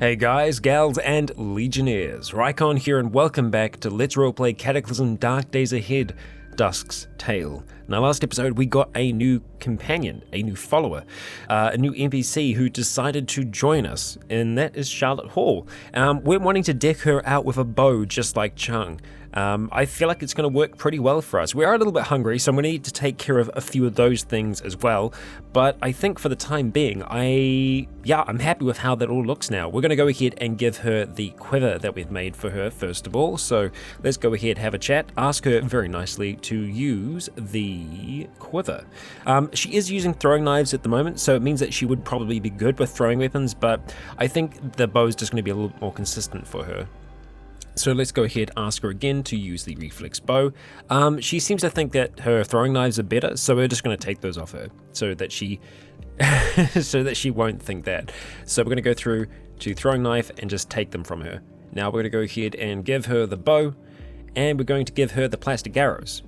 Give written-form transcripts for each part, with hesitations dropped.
Hey guys, gals, and legionnaires, Rycon here and welcome back to Let's Roleplay Cataclysm Dark Days Ahead, Dusk's Tale. In our last episode we got a new companion, a new follower, a new NPC who decided to join us, and that is Charlotte Hall. We're wanting to deck her out with a bow just like Chung. I feel like it's going to work pretty well for us. We are a little bit hungry, so I'm going to need to take care of a few of those things as well. But I think for the time being, I'm happy with how that all looks now. We're going to go ahead and give her the quiver that we've made for her first of all. So let's go ahead, have a chat, ask her very nicely to use the quiver. She is using throwing knives at the moment, so it means that she would probably be good with throwing weapons, but I think the bow is just going to be a little more consistent for her. So let's go ahead, ask her again to use the reflex bow. She seems to think that her throwing knives are better, so we're just going to take those off her so that she won't think that. So we're going to go through to throwing knife and just take them from her. Now we're going to go ahead and give her the bow, and we're going to give her the plastic arrows.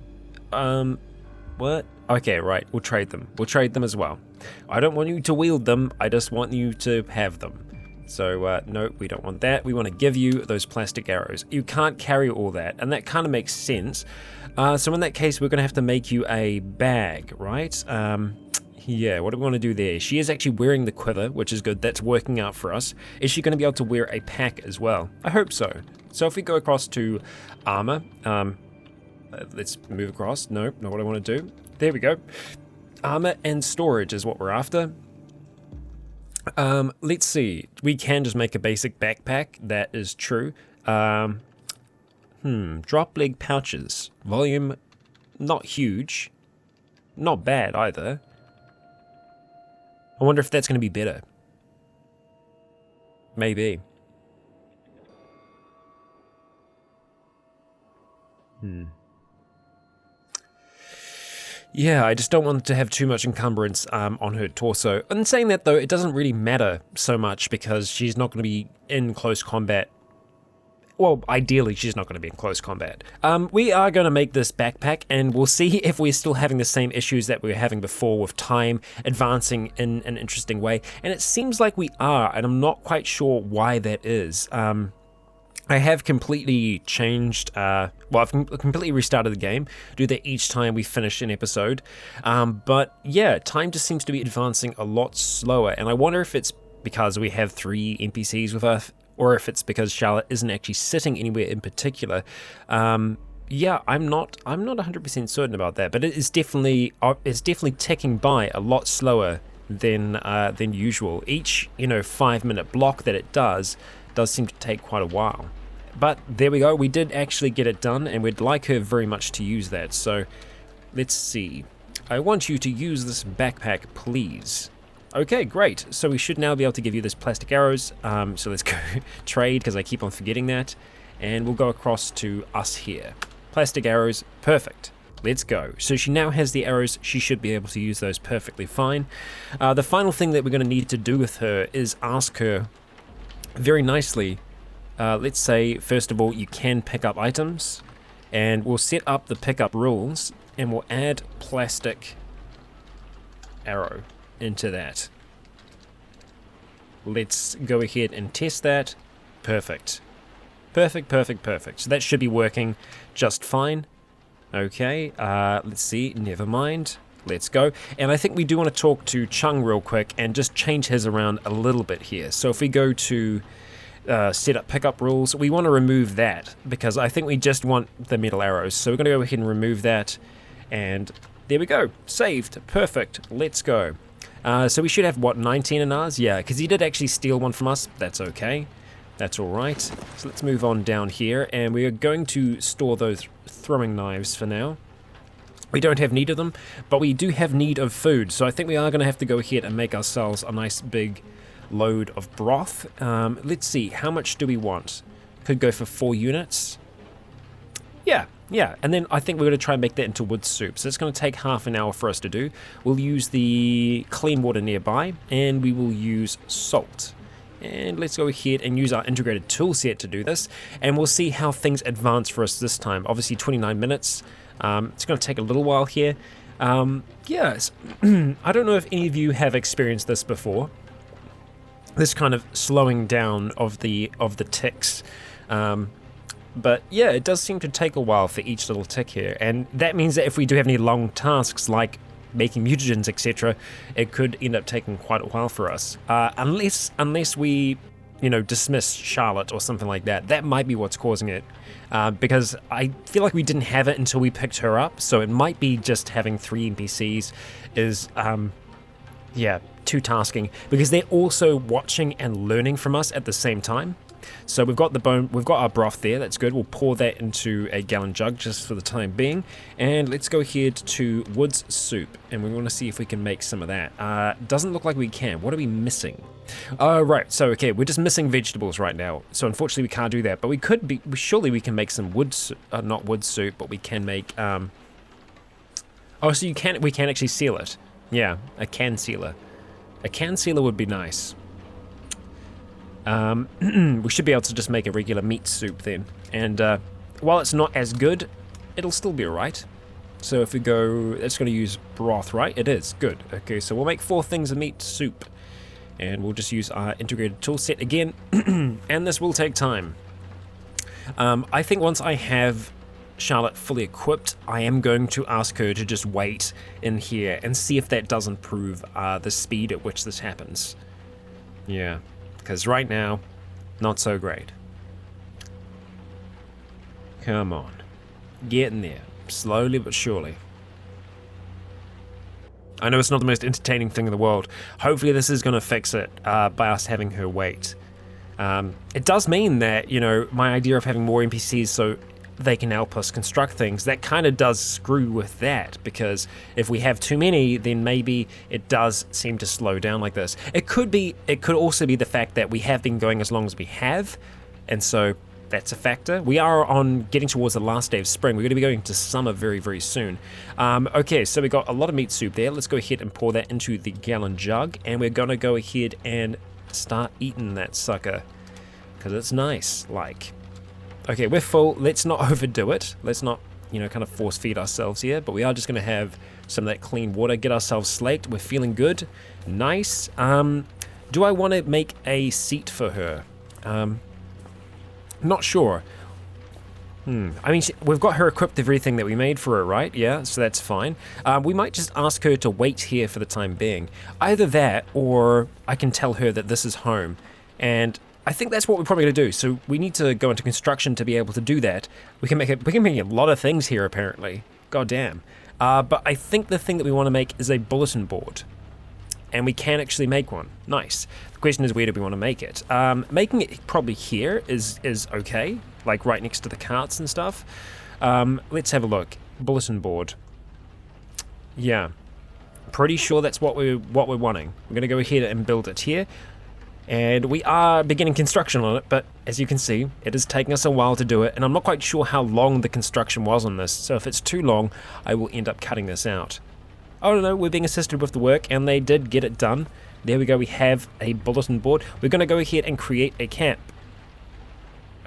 What? Okay, right, we'll trade them. We'll trade them as well. I don't want you to wield them, I just want you to have them. So, no, we don't want that. We want to give you those plastic arrows. You can't carry all that, and that kind of makes sense. So in that case, we're going to have to make you a bag, right? Yeah, what do we want to do there? She is actually wearing the quiver, which is good. That's working out for us. Is she going to be able to wear a pack as well? I hope so. So if we go across to armor, let's move across. No, not what I want to do. There we go. Armor and storage is what we're after. Let's see. We can just make a basic backpack. That is true. Drop leg pouches. Volume, not huge. Not bad either. I wonder if that's going to be better. Maybe. Yeah, I just don't want to have too much encumbrance on her torso. And saying that though, it doesn't really matter so much because she's not going to be in close combat. Well, ideally, she's not going to be in close combat. We are going to make this backpack, and we'll see if we're still having the same issues that we were having before with time advancing in an interesting way. And it seems like we are, and I'm not quite sure why that is. I have completely changed, I've completely restarted the game, do that each time we finish an episode, but yeah, time just seems to be advancing a lot slower, and I wonder if it's because we have 3 NPCs with us, or if it's because Charlotte isn't actually sitting anywhere in particular. Yeah, I'm not 100% certain about that, but it's definitely ticking by a lot slower than usual. Each 5-minute block that it does seem to take quite a while. But there we go, we did actually get it done, and we'd like her very much to use that. So let's see. I want you to use this backpack, please. Okay, great. So we should now be able to give you this plastic arrows. So let's go trade, because I keep on forgetting that. And we'll go across to us here. Plastic arrows, perfect. Let's go. So she now has the arrows. She should be able to use those perfectly fine. The final thing that we're going to need to do with her is ask her very nicely. Let's say, first of all, you can pick up items, and we'll set up the pickup rules, and we'll add plastic arrow into that. Let's go ahead and test that. Perfect. Perfect, perfect, perfect. So that should be working just fine. Okay, let's see, never mind. Let's go. And I think we do want to talk to Chung real quick and just change his around a little bit here. So if we go to set up pickup rules, we want to remove that because I think we just want the metal arrows. So we're going to go ahead and remove that, and there we go, saved, perfect. Let's go. So we should have, what, 19 in ours? Yeah, because he did actually steal one from us. That's okay, that's all right. So let's move on down here, and we are going to store those throwing knives for now. We don't have need of them, but we do have need of food, so I think we are going to have to go ahead and make ourselves a nice big load of broth. Let's see, how much do we want? Could go for 4 units. Yeah, and then I think we're going to try and make that into wood soup. So it's going to take half an hour for us to do. We'll use the clean water nearby, and we will use salt. And let's go ahead and use our integrated tool set to do this, and we'll see how things advance for us this time. Obviously 29 minutes. It's going to take a little while here. Yes, I don't know if any of you have experienced this before. this kind of slowing down of the ticks. But yeah, it does seem to take a while for each little tick here, and that means that if we do have any long tasks like making mutagens, etc., it could end up taking quite a while for us. Unless we, dismiss Charlotte or something like that. That might be what's causing it, because I feel like we didn't have it until we picked her up, so it might be just having 3 NPCs is, too tasking, because they're also watching and learning from us at the same time. So we've got our broth there, that's good. We'll pour that into a gallon jug just for the time being. And let's go ahead to Wood's soup, and we want to see if we can make some of that. Doesn't look like we can. What are we missing? Right, so okay, we're just missing vegetables right now. So unfortunately we can't do that, but surely we can make some not wood soup, but we can make, so we can actually seal it. Yeah, a can sealer. A can sealer would be nice. We should be able to just make a regular meat soup then. And while it's not as good, it'll still be alright. So if we go, it's going to use broth, right? It is, good. Okay, so we'll make 4 things of meat soup. And we'll just use our integrated tool set again. And this will take time. I think once I have Charlotte fully equipped, I am going to ask her to just wait in here and see if that does improve the speed at which this happens. Yeah. Because right now, not so great. Come on. Getting there. Slowly but surely. I know it's not the most entertaining thing in the world. Hopefully this is going to fix it by us having her wait. It does mean that, my idea of having more NPCs so they can help us construct things, that kind of does screw with that, because if we have too many, then maybe it does seem to slow down like this. It could also be the fact that we have been going as long as we have, and so that's a factor. We are getting towards the last day of spring. We're going to be going to summer very, very soon. Okay, so we got a lot of meat soup there. Let's go ahead and pour that into the gallon jug, and we're going to go ahead and start eating that sucker, because it's nice, like. Okay, we're full. Let's not overdo it. Let's not, kind of force feed ourselves here, but we are just going to have some of that clean water, get ourselves slaked. We're feeling good. Nice. Do I want to make a seat for her? Not sure. I mean, we've got her equipped with everything that we made for her, right? Yeah, so that's fine. We might just ask her to wait here for the time being. Either that, or I can tell her that this is home, and I think that's what we're probably going to do. So we need to go into construction to be able to do that. We can make a lot of things here, apparently. God damn. But I think the thing that we want to make is a bulletin board. And we can actually make one. Nice. The question is, where do we want to make it? Making it probably here is okay. Like right next to the carts and stuff. Let's have a look. Bulletin board. Yeah. Pretty sure that's what we're wanting. We're going to go ahead and build it here. And we are beginning construction on it, but as you can see, it is taking us a while to do it, and I'm not quite sure how long the construction was on this, so if it's too long, I will end up cutting this out. Oh no, we're being assisted with the work, and they did get it done. There we go, we have a bulletin board. We're going to go ahead and create a camp.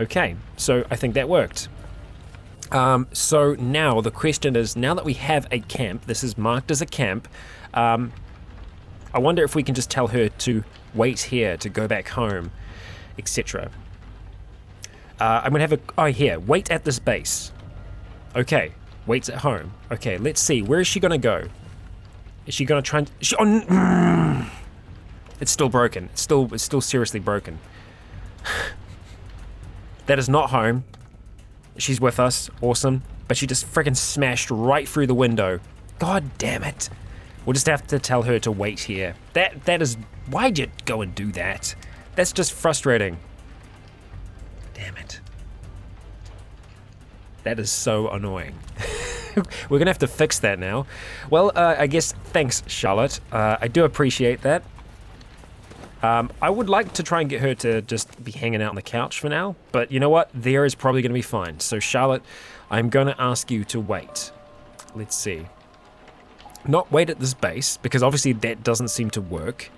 Okay, so I think that worked. So now the question is, now that we have a camp, this is marked as a camp, I wonder if we can just tell her to wait here, to go back home, etc. I'm going to have here, wait at this base. Okay, waits at home. Okay, let's see, where is she going to go? Is she going to try and... It's still broken. It's still seriously broken. That is not home. She's with us, awesome. But she just freaking smashed right through the window. God damn it. We'll just have to tell her to wait here. That is... Why'd you go and do that? That's just frustrating. Damn it. That is so annoying. We're gonna have to fix that now. Well, I guess thanks, Charlotte. I do appreciate that. I would like to try and get her to just be hanging out on the couch for now, but you know what? There is probably gonna be fine. So Charlotte, I'm gonna ask you to wait. Let's see. Not wait at this base, because obviously that doesn't seem to work.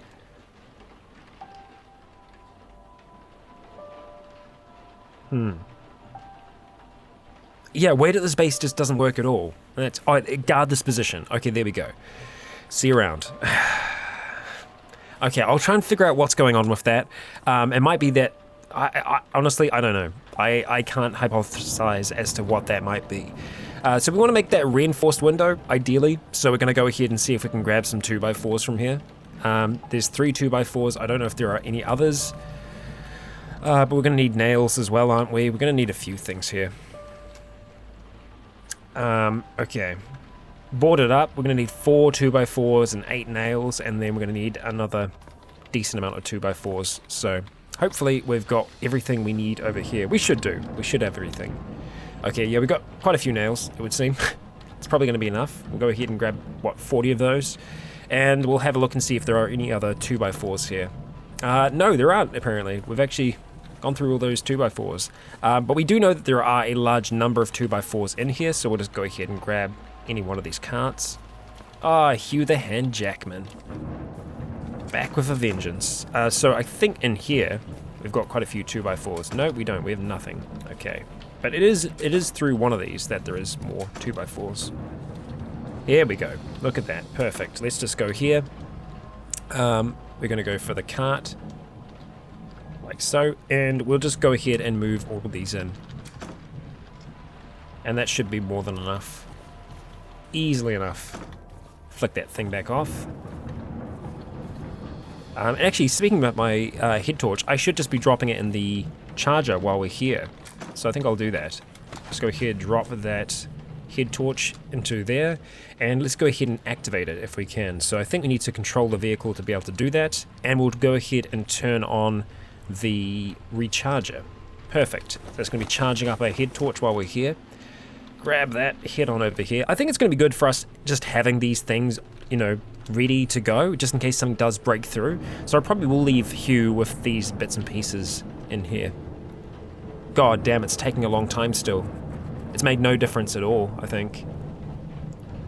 Yeah, wait at this base just doesn't work at all. Guard this position. Okay, there we go. See you around. Okay, I'll try and figure out what's going on with that. It might be that, honestly, I don't know. I can't hypothesize as to what that might be. So we want to make that reinforced window, ideally. So we're going to go ahead and see if we can grab some 2x4s from here. There's 3 2x4s. I don't know if there are any others. But we're going to need nails as well, aren't we? We're going to need a few things here. Okay. Boarded up. We're going to need 4 2x4s and 8 nails. And then we're going to need another decent amount of 2x4s. So hopefully we've got everything we need over here. We should do. We should have everything. Okay, yeah, we've got quite a few nails, it would seem. It's probably going to be enough. We'll go ahead and grab, what, 40 of those? And we'll have a look and see if there are any other 2x4s here. No, there aren't, apparently. We've actually gone through all those 2x4s. But we do know that there are a large number of 2x4s in here, so we'll just go ahead and grab any one of these carts. Ah, Hugh the Hand Jackman. Back with a vengeance. So I think in here, we've got quite a few 2x4s. No, we don't. We have nothing. Okay. But it is through one of these that there is more 2x4s. Here we go. Look at that. Perfect. Let's just go here. We're going to go for the cart. Like so. And we'll just go ahead and move all of these in. And that should be more than enough. Easily enough. Flick that thing back off. Actually, speaking about my head torch, I should just be dropping it in the charger while we're here. So I think I'll do that. Just go ahead, drop that head torch into there, and let's go ahead and activate it if we can. So I think we need to control the vehicle to be able to do that, and we'll go ahead and turn on the recharger. Perfect. That's going to be charging up our head torch while we're here. Grab that, head on over here. I think it's going to be good for us just having these things, you know, ready to go, just in case something does break through. So I probably will leave Hugh with these bits and pieces in here. God damn, it's taking a long time still. It's made no difference at all, I think.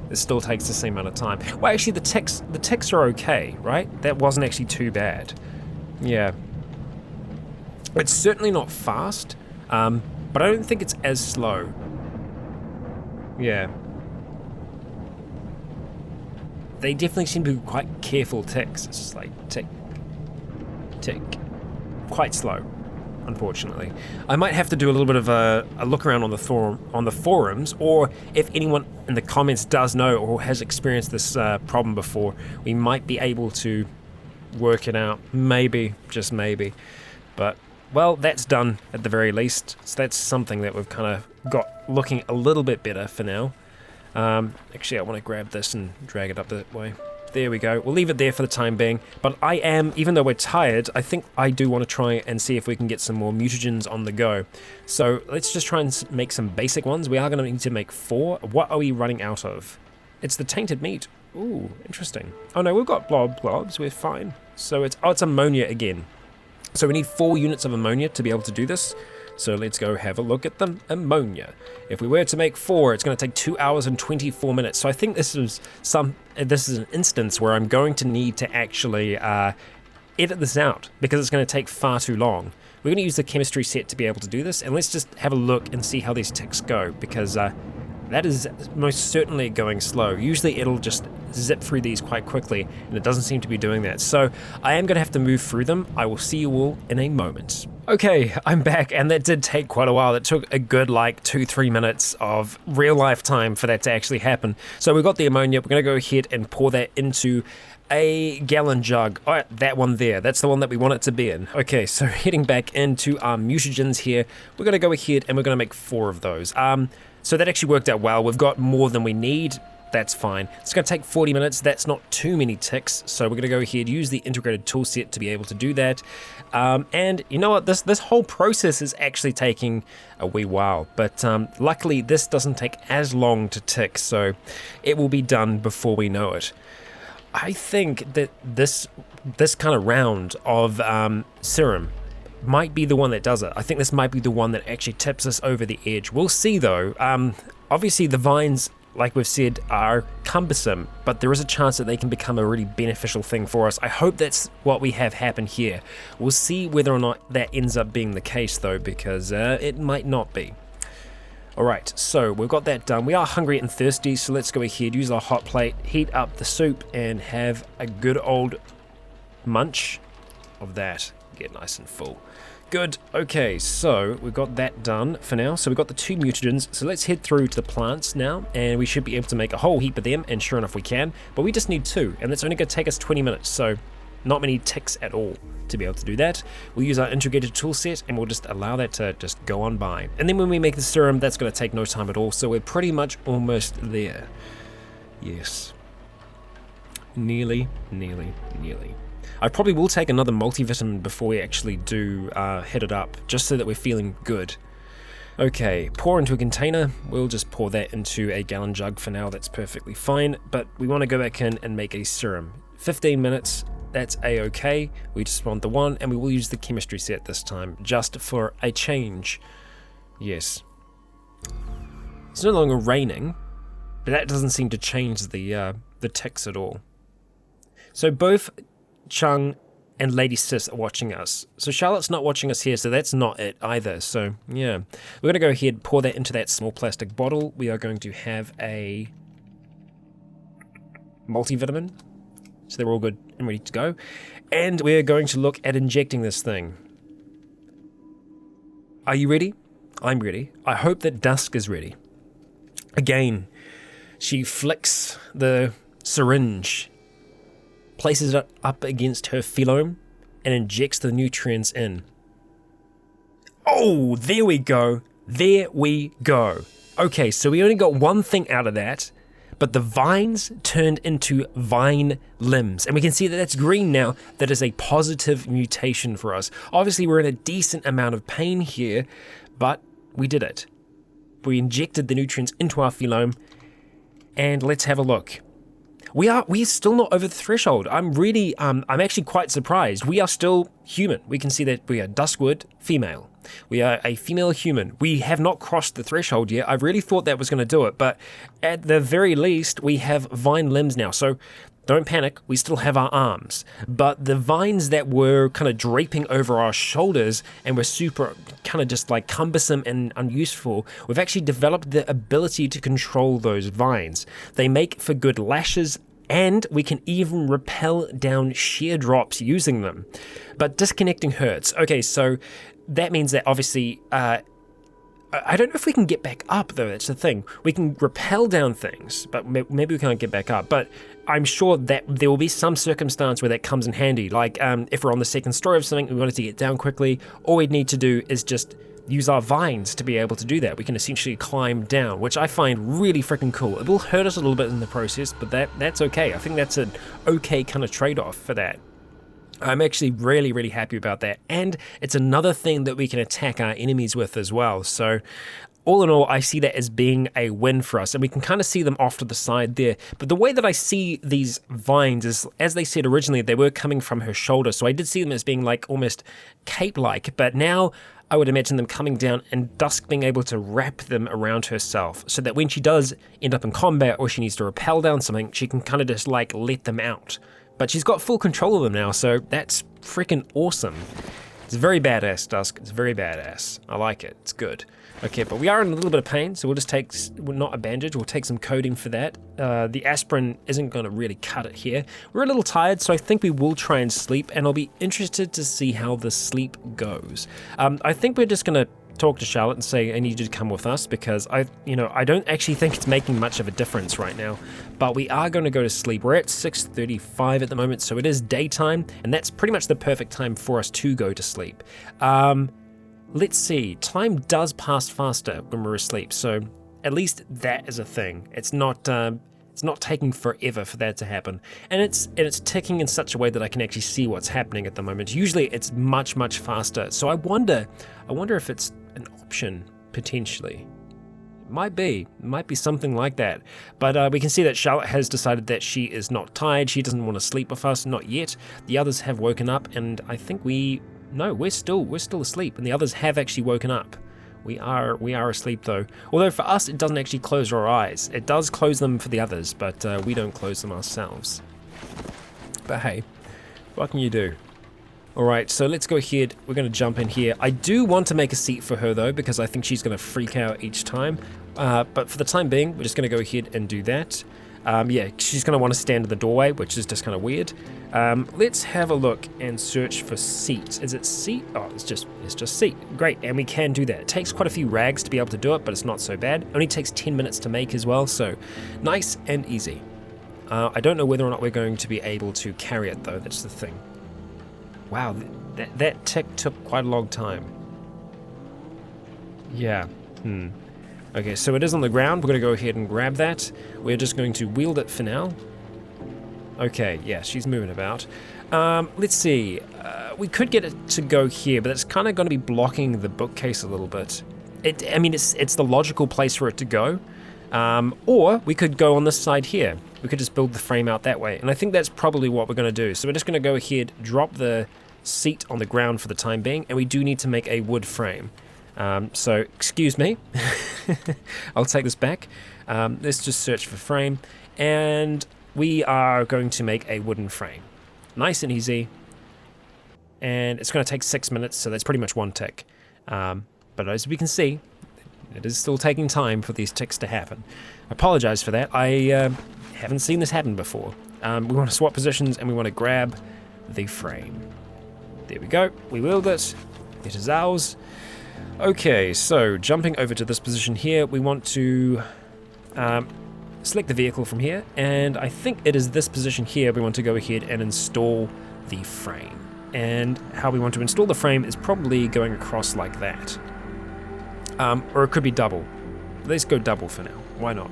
It still takes the same amount of time. Well, actually, the ticks are okay, right? That wasn't actually too bad. Yeah. It's certainly not fast, but I don't think it's as slow. Yeah. They definitely seem to be quite careful ticks. It's just like tick, tick. Quite slow, unfortunately. I might have to do a little bit of a look around on the forums, or if anyone in the comments does know or has experienced this problem before, we might be able to work it out. Maybe, just maybe. But, well, that's done at the very least. So that's something that we've kind of got looking a little bit better for now. Actually, I want to grab this and drag it up that way. There we go. We'll leave it there for the time being. But I am, even though we're tired, I think I do want to try and see if we can get some more mutagens on the go. So let's just try and make some basic ones. We are going to need to make 4. What are we running out of? It's the tainted meat. Ooh, interesting. Oh no, we've got blobs. We're fine. So it's ammonia again. So we need 4 units of ammonia to be able to do this. So let's go have a look at the ammonia. If we were to make 4, it's going to take 2 hours and 24 minutes. So I think this is an instance where I'm going to need to actually edit this out, because it's going to take far too long. We're going to use the chemistry set to be able to do this, and let's just have a look and see how these ticks go, because that is most certainly going slow. Usually it'll just zip through these quite quickly, and it doesn't seem to be doing that. So I am going to have to move through them. I will see you all in a moment. Okay, I'm back, and that did take quite a while. It took a good, like, 2-3 minutes of real-life time for that to actually happen. So we've got the ammonia. We're going to go ahead and pour that into a gallon jug. All right, that one there. That's the one that we want it to be in. Okay, so heading back into our mutagens here, we're going to go ahead and we're going to make 4 of those. So that actually worked out well. We've got more than we need. That's fine. It's going to take 40 minutes. That's not too many ticks. So we're going to go ahead, use the integrated tool set to be able to do that. And you know what? This whole process is actually taking a wee while. But luckily, this doesn't take as long to tick. So it will be done before we know it. I think that this kind of round of serum might be the one that does it. I think this might be the one that actually tips us over the edge. We'll see though. Obviously the vines, like we've said, are cumbersome, but there is a chance that they can become a really beneficial thing for us. I hope that's what we have happen here. We'll see whether or not that ends up being the case though, because it might not be. Alright, so we've got that done. We are hungry and thirsty, so let's go ahead, use our hot plate, heat up the soup, and have a good old munch of that. Get nice and full. Good. Okay, so we've got that done for now. So we've got the 2 mutagens. So let's head through to the plants now, and we should be able to make a whole heap of them, and sure enough we can. But we just need 2, and that's only going to take us 20 minutes, so not many ticks at all to be able to do that. We'll use our integrated tool set, and we'll just allow that to just go on by. And then when we make the serum, that's going to take no time at all, so we're pretty much almost there. Yes. Nearly. I probably will take another multivitamin before we actually do hit it up, just so that we're feeling good. Okay, pour into a container. We'll just pour that into a gallon jug for now. That's perfectly fine, but we want to go back in and make a serum. 15 minutes, that's a-okay. We just want the one, and we will use the chemistry set this time, just for a change. Yes. It's no longer raining, but that doesn't seem to change the ticks at all. So both Chung and Lady Sis are watching us. So Charlotte's not watching us here, so that's not it either. So yeah, we're going to go ahead, pour that into that small plastic bottle. We are going to have a multivitamin, so they're all good and ready to go. And we're going to look at injecting this thing. Are you ready? I'm ready. I hope that Dusk is ready. Again, she flicks the syringe, places it up against her phylome, and injects the nutrients in. Oh, there we go. There we go. Okay, so we only got one thing out of that, but the vines turned into vine limbs. And we can see that that's green now. That is a positive mutation for us. Obviously, we're in a decent amount of pain here, but we did it. We injected the nutrients into our phylome, and let's have a look. We're still not over the threshold. I'm actually quite surprised. We are still human. We can see that we are Duskwood female. We are a female human. We have not crossed the threshold yet. I really thought that was going to do it, but at the very least, we have vine limbs now. So don't panic, we still have our arms. But the vines that were kind of draping over our shoulders and were super kind of just like cumbersome and unuseful, we've actually developed the ability to control those vines. They make for good lashes, and we can even rappel down shear drops using them. But disconnecting hurts. Okay, so that means that obviously, I don't know if we can get back up though, that's the thing. We can rappel down things, but maybe we can't get back up. But I'm sure that there will be some circumstance where that comes in handy. Like if we're on the second story of something, we wanted to get down quickly, all we'd need to do is just use our vines to be able to do that. We can essentially climb down, which I find really freaking cool. It will hurt us a little bit in the process, but that's okay. I think that's an okay kind of trade-off for that. I'm actually really, really happy about that. And it's another thing that we can attack our enemies with as well. So all in all, I see that as being a win for us. And we can kind of see them off to the side there. But the way that I see these vines is, as they said originally, they were coming from her shoulder. So I did see them as being like almost cape-like. But now I would imagine them coming down and Dusk being able to wrap them around herself so that when she does end up in combat or she needs to rappel down something, she can kind of just like let them out. But she's got full control of them now, so that's freaking awesome. It's very badass, Dusk. It's very badass. I like it. It's good. Okay, but we are in a little bit of pain, so we'll just take, well, not a bandage, we'll take some codeine for that. The aspirin isn't going to really cut it here. We're a little tired, so I think we will try and sleep, and I'll be interested to see how the sleep goes. I think we're just going to talk to Charlotte and say, I need you to come with us, because I don't actually think it's making much of a difference right now, but we are going to go to sleep. We're at 6:35 at the moment, so it is daytime, and that's pretty much the perfect time for us to go to sleep. Let's see, time does pass faster when we're asleep, so at least that is a thing. It's not taking forever for that to happen, and it's ticking in such a way that I can actually see what's happening at the moment. Usually it's much faster, so I wonder if it's an option potentially. It might be something like that, but we can see that Charlotte has decided that she is not tired. She doesn't want to sleep with us, not yet. The others have woken up, and I think we're still asleep, and the others have actually woken up. We are asleep though. Although for us, it doesn't actually close our eyes. It does close them for the others, but we don't close them ourselves. But hey, what can you do? Alright, so let's go ahead. We're going to jump in here. I do want to make a seat for her though, because I think she's going to freak out each time. But for the time being, we're just going to go ahead and do that. Yeah, she's going to want to stand in the doorway, which is just kind of weird. Let's have a look and search for seat. Is it seat? Oh, it's just seat. Great, and we can do that. It takes quite a few rags to be able to do it, but it's not so bad. It only takes 10 minutes to make as well, so nice and easy. I don't know whether or not we're going to be able to carry it, though. That's the thing. Wow, that tick took quite a long time. Yeah, Okay, so it is on the ground. We're going to go ahead and grab that. We're just going to wield it for now. Okay, yeah, she's moving about. Let's see. We could get it to go here, but it's kind of going to be blocking the bookcase a little bit. I mean, it's the logical place for it to go. Or we could go on this side here. We could just build the frame out that way. And I think that's probably what we're going to do. So we're just going to go ahead, drop the seat on the ground for the time being, and we do need to make a wood frame. So, excuse me, I'll take this back. Let's just search for frame, and we are going to make a wooden frame. Nice and easy, and it's going to take 6 minutes, so that's pretty much one tick. But as we can see, it is still taking time for these ticks to happen. I apologize for that. I haven't seen this happen before. We want to swap positions, and we want to grab the frame. There we go. We wield it. It is ours. Okay, so jumping over to this position here, we want to select the vehicle from here, and I think it is this position here we want to go ahead and install the frame. And how we want to install the frame is probably going across like that. Or it could be double. Let's go double for now. Why not?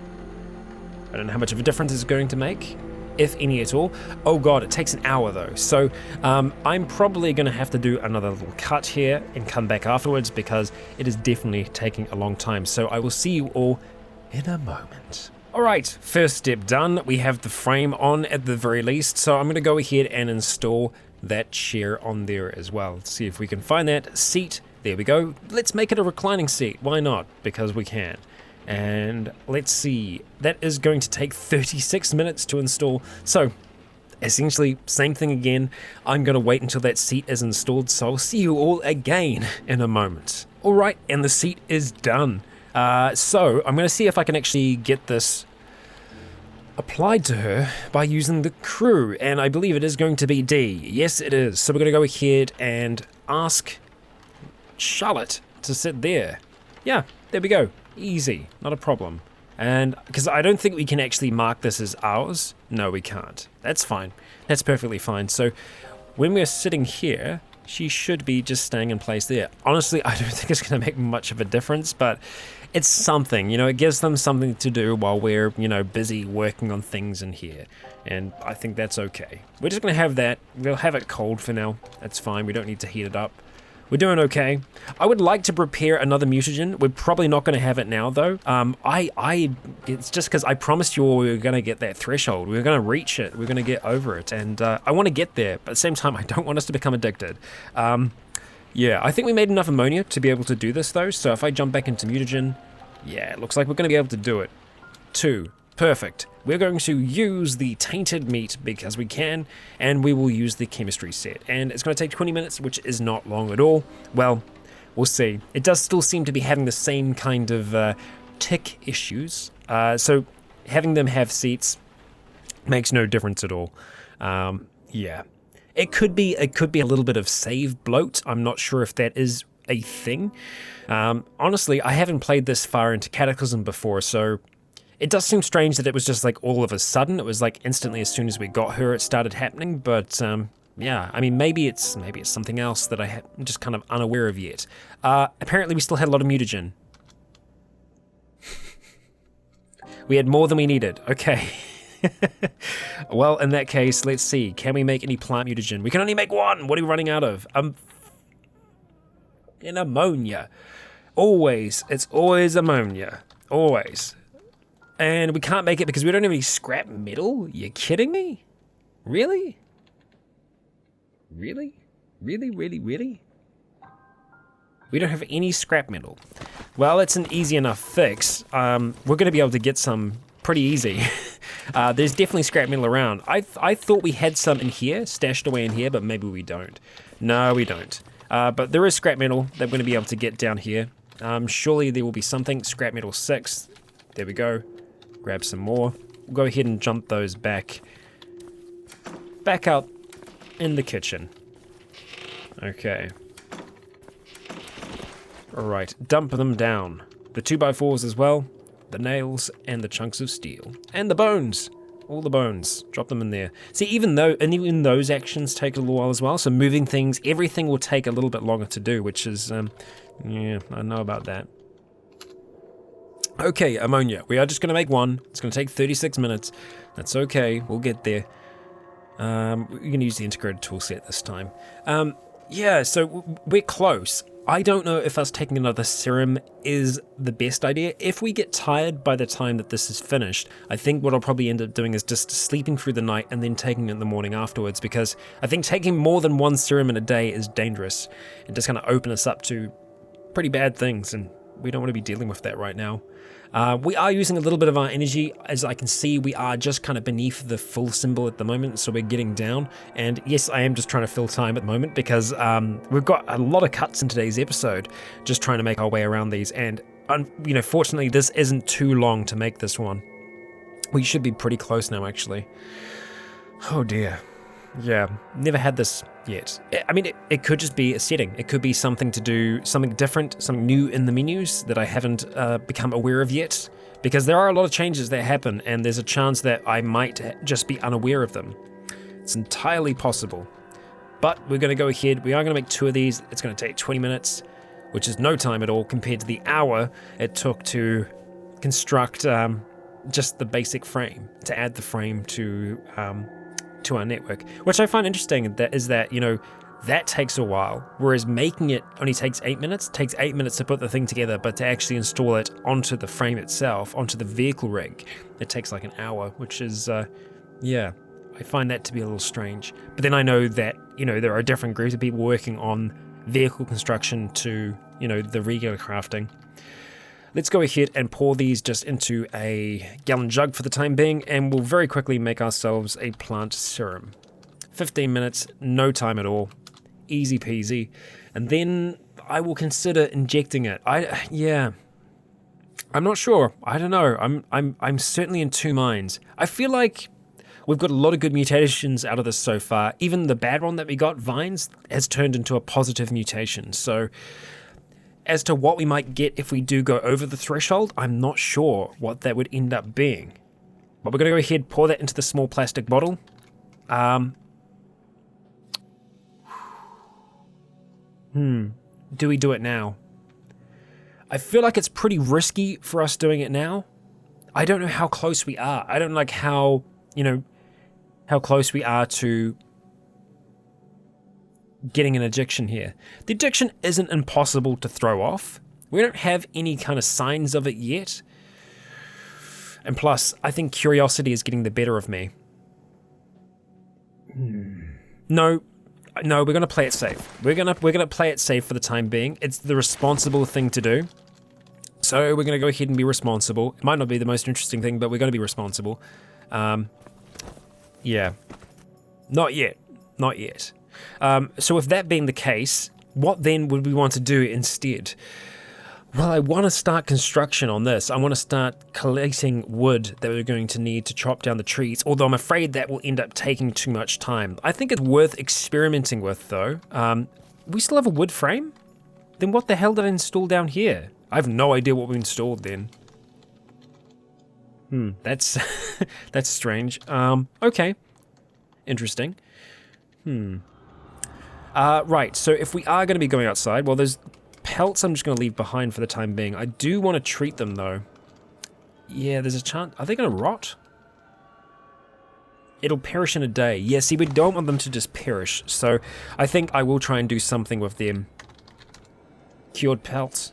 I don't know how much of a difference it's going to make, if any at all. Oh god, it takes an hour though. So I'm probably going to have to do another little cut here and come back afterwards because it is definitely taking a long time. So I will see you all in a moment. Alright, first step done. We have the frame on at the very least. So I'm going to go ahead and install that chair on there as well. Let's see if we can find that seat. There we go. Let's make it a reclining seat. Why not? Because we can. And let's see, that is going to take 36 minutes to install. So essentially, same thing again. I'm going to wait until that seat is installed, so I'll see you all again in a moment. All right, and the seat is done. So I'm going to see if I can actually get this applied to her by using the crew, and I believe it is going to be D. Yes, it is. So we're going to go ahead and ask Charlotte to sit there. Yeah, there we go. Easy, not a problem. And because I don't think we can actually mark this as ours. No, we can't. That's fine. That's perfectly fine. So when we're sitting here, she should be just staying in place there. Honestly, I don't think it's going to make much of a difference, but it's something, you know, it gives them something to do while we're, you know, busy working on things in here. And I think that's okay. We're just going to have that. We'll have it cold for now. That's fine. We don't need to heat it up. We're doing okay. I would like to prepare another mutagen. We're probably not going to have it now, though. It's just because I promised you all we were going to get that threshold. We were going to reach it. We're going to get over it. And I want to get there. But at the same time, I don't want us to become addicted. Yeah, I think we made enough ammonia to be able to do this, though. So if I jump back into mutagen, yeah, it looks like we're going to be able to do it. 2. Perfect. We're going to use the tainted meat because we can, and we will use the chemistry set. And it's going to take 20 minutes, which is not long at all. Well, we'll see. It does still seem to be having the same kind of tick issues. So having them have seats makes no difference at all. Yeah. It could be a little bit of save bloat. I'm not sure if that is a thing. Honestly, I haven't played this far into Cataclysm before, so it does seem strange that it was just like all of a sudden. It was like instantly as soon as we got her, it started happening. But yeah, I mean, maybe it's something else that I'm just kind of unaware of yet. Apparently, we still had a lot of mutagen. We had more than we needed. Okay. Well, in that case, let's see. Can we make any plant mutagen? We can only make one. What are we running out of? In ammonia. Always. It's always ammonia. Always. And we can't make it because we don't have any scrap metal? You kidding me? Really? Really? Really, really, really? We don't have any scrap metal. Well, it's an easy enough fix. We're going to be able to get some pretty easy. There's definitely scrap metal around. I thought we had some in here, stashed away in here, but maybe we don't. No, we don't. But there is scrap metal that we're going to be able to get down here. Surely there will be something. Scrap metal 6. There we go. Grab some more. go ahead and jump those back out in the kitchen. Okay. Alright, dump them down. The 2x4s as well, the nails, and the chunks of steel. And the bones! All the bones. Drop them in there. See, even those actions take a little while as well, so moving things, everything will take a little bit longer to do, which is, yeah, I know about that. Okay, ammonia. We are just going to make one. It's going to take 36 minutes. That's okay, we'll get there. We're going to use the integrated toolset this time. Yeah, so we're close. I don't know if us taking another serum is the best idea. If we get tired by the time that this is finished, I think what I'll probably end up doing is just sleeping through the night and then taking it in the morning afterwards, because I think taking more than one serum in a day is dangerous. It just kind of open us up to pretty bad things, and we don't want to be dealing with that right now. We are using a little bit of our energy. As I can see, we are just kind of beneath the full symbol at the moment, so we're getting down. And yes, I am just trying to fill time at the moment because we've got a lot of cuts in today's episode, just trying to make our way around these. And you know, fortunately, this isn't too long to make this one. We should be pretty close now, actually. Oh dear. Yeah, never had this yet. I mean, it could just be a setting. It could be something to do, something different, something new in the menus that I haven't become aware of yet. Because there are a lot of changes that happen, and there's a chance that I might just be unaware of them. It's entirely possible. But we're going to go ahead. We are going to make 2 of these. It's going to take 20 minutes, which is no time at all compared to the hour it took to construct just the basic frame, to add the frame to our network, which I find interesting. That is that, you know, that takes a while, whereas making it only takes 8 minutes. It takes 8 minutes to put the thing together, but to actually install it onto the frame itself, onto the vehicle rig, it takes like an hour, which is, yeah, I find that to be a little strange. But then I know that, you know, there are different groups of people working on vehicle construction to, you know, the regular crafting. Let's go ahead and pour these just into a gallon jug for the time being, and we'll very quickly make ourselves a plant serum. 15 minutes, no time at all, easy peasy. And then I will consider injecting it. Yeah, I'm not sure. I don't know. I'm certainly in two minds. I feel like we've got a lot of good mutations out of this so far. Even the bad one that we got, Vines, has turned into a positive mutation. So as to what we might get if we do go over the threshold, I'm not sure what that would end up being. But we're going to go ahead, pour that into the small plastic bottle. Do we do it now? I feel like it's pretty risky for us doing it now. I don't know how close we are. I don't like how, you know, how close we are to getting an ejection here. The ejection isn't impossible to throw off. We don't have any kind of signs of it yet. And plus, I think curiosity is getting the better of me. No, we're going to play it safe. We're going to play it safe for the time being. It's the responsible thing to do. So we're going to go ahead and be responsible. It might not be the most interesting thing, but we're going to be responsible. Yeah. Not yet. Not yet. So with that being the case, what then would we want to do instead? Well, I want to start construction on this. I want to start collecting wood that we're going to need to chop down the trees, although I'm afraid that will end up taking too much time. I think it's worth experimenting with, though. We still have a wood frame? Then what the hell did I install down here? I have no idea what we installed then. That's that's strange. Okay. Interesting. Right, so if we are going to be going outside, well, there's pelts I'm just going to leave behind for the time being. I do want to treat them, though. Yeah, there's a chance. Are they going to rot? It'll perish in a day. Yeah, see, we don't want them to just perish, so I think I will try and do something with them. Cured pelts,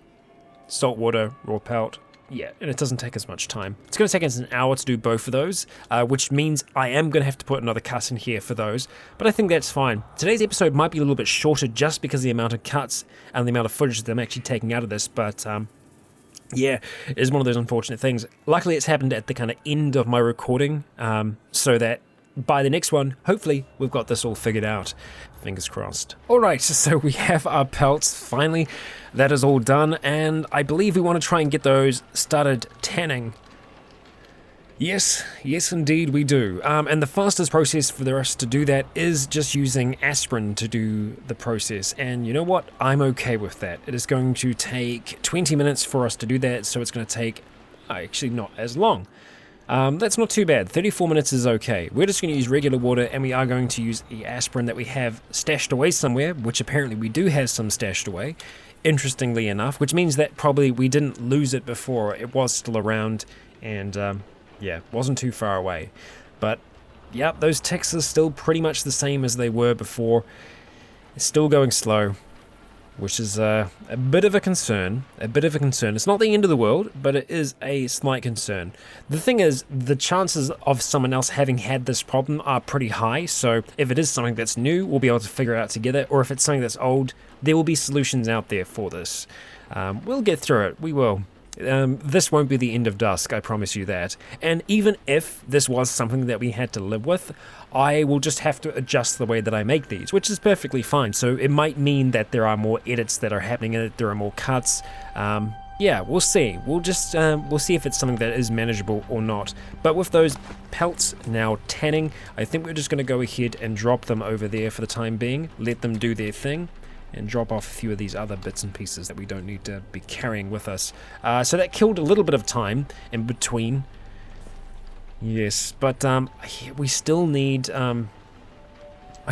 salt water, raw pelt. Yeah, and it doesn't take as much time. It's going to take us an hour to do both of those, which means I am going to have to put another cut in here for those, but I think that's fine. Today's episode might be a little bit shorter just because of the amount of cuts and the amount of footage that I'm actually taking out of this, but yeah, it is one of those unfortunate things. Luckily, it's happened at the kind of end of my recording, so that by the next one, hopefully, we've got this all figured out. Fingers crossed. Alright, so we have our pelts, finally. That is all done, and I believe we want to try and get those started tanning. Yes, yes indeed we do. And the fastest process for us to do that is just using aspirin to do the process. And you know what? I'm okay with that. It is going to take 20 minutes for us to do that, so it's going to take actually not as long. That's not too bad. 34 minutes is okay. We're just going to use regular water, and we are going to use the aspirin that we have stashed away somewhere, which apparently we do have some stashed away, interestingly enough, which means that probably we didn't lose it before. It was still around, and yeah, wasn't too far away. But yep, those ticks are still pretty much the same as they were before. It's still going slow, which is a bit of a concern. It's not the end of the world, but it is a slight concern. The thing is, the chances of someone else having had this problem are pretty high, so if it is something that's new, we'll be able to figure it out together, or if it's something that's old, there will be solutions out there for this. We'll get through it, we will. This won't be the end of Dusk, I promise you that. And even if this was something that we had to live with, I will just have to adjust the way that I make these, which is perfectly fine. So it might mean that there are more edits that are happening in it, there are more cuts. Yeah, we'll see. We'll see if it's something that is manageable or not. But with those pelts now tanning, I think we're just going to go ahead and drop them over there for the time being, let them do their thing, and drop off a few of these other bits and pieces that we don't need to be carrying with us. So that killed a little bit of time in between. Yes, but we still need... I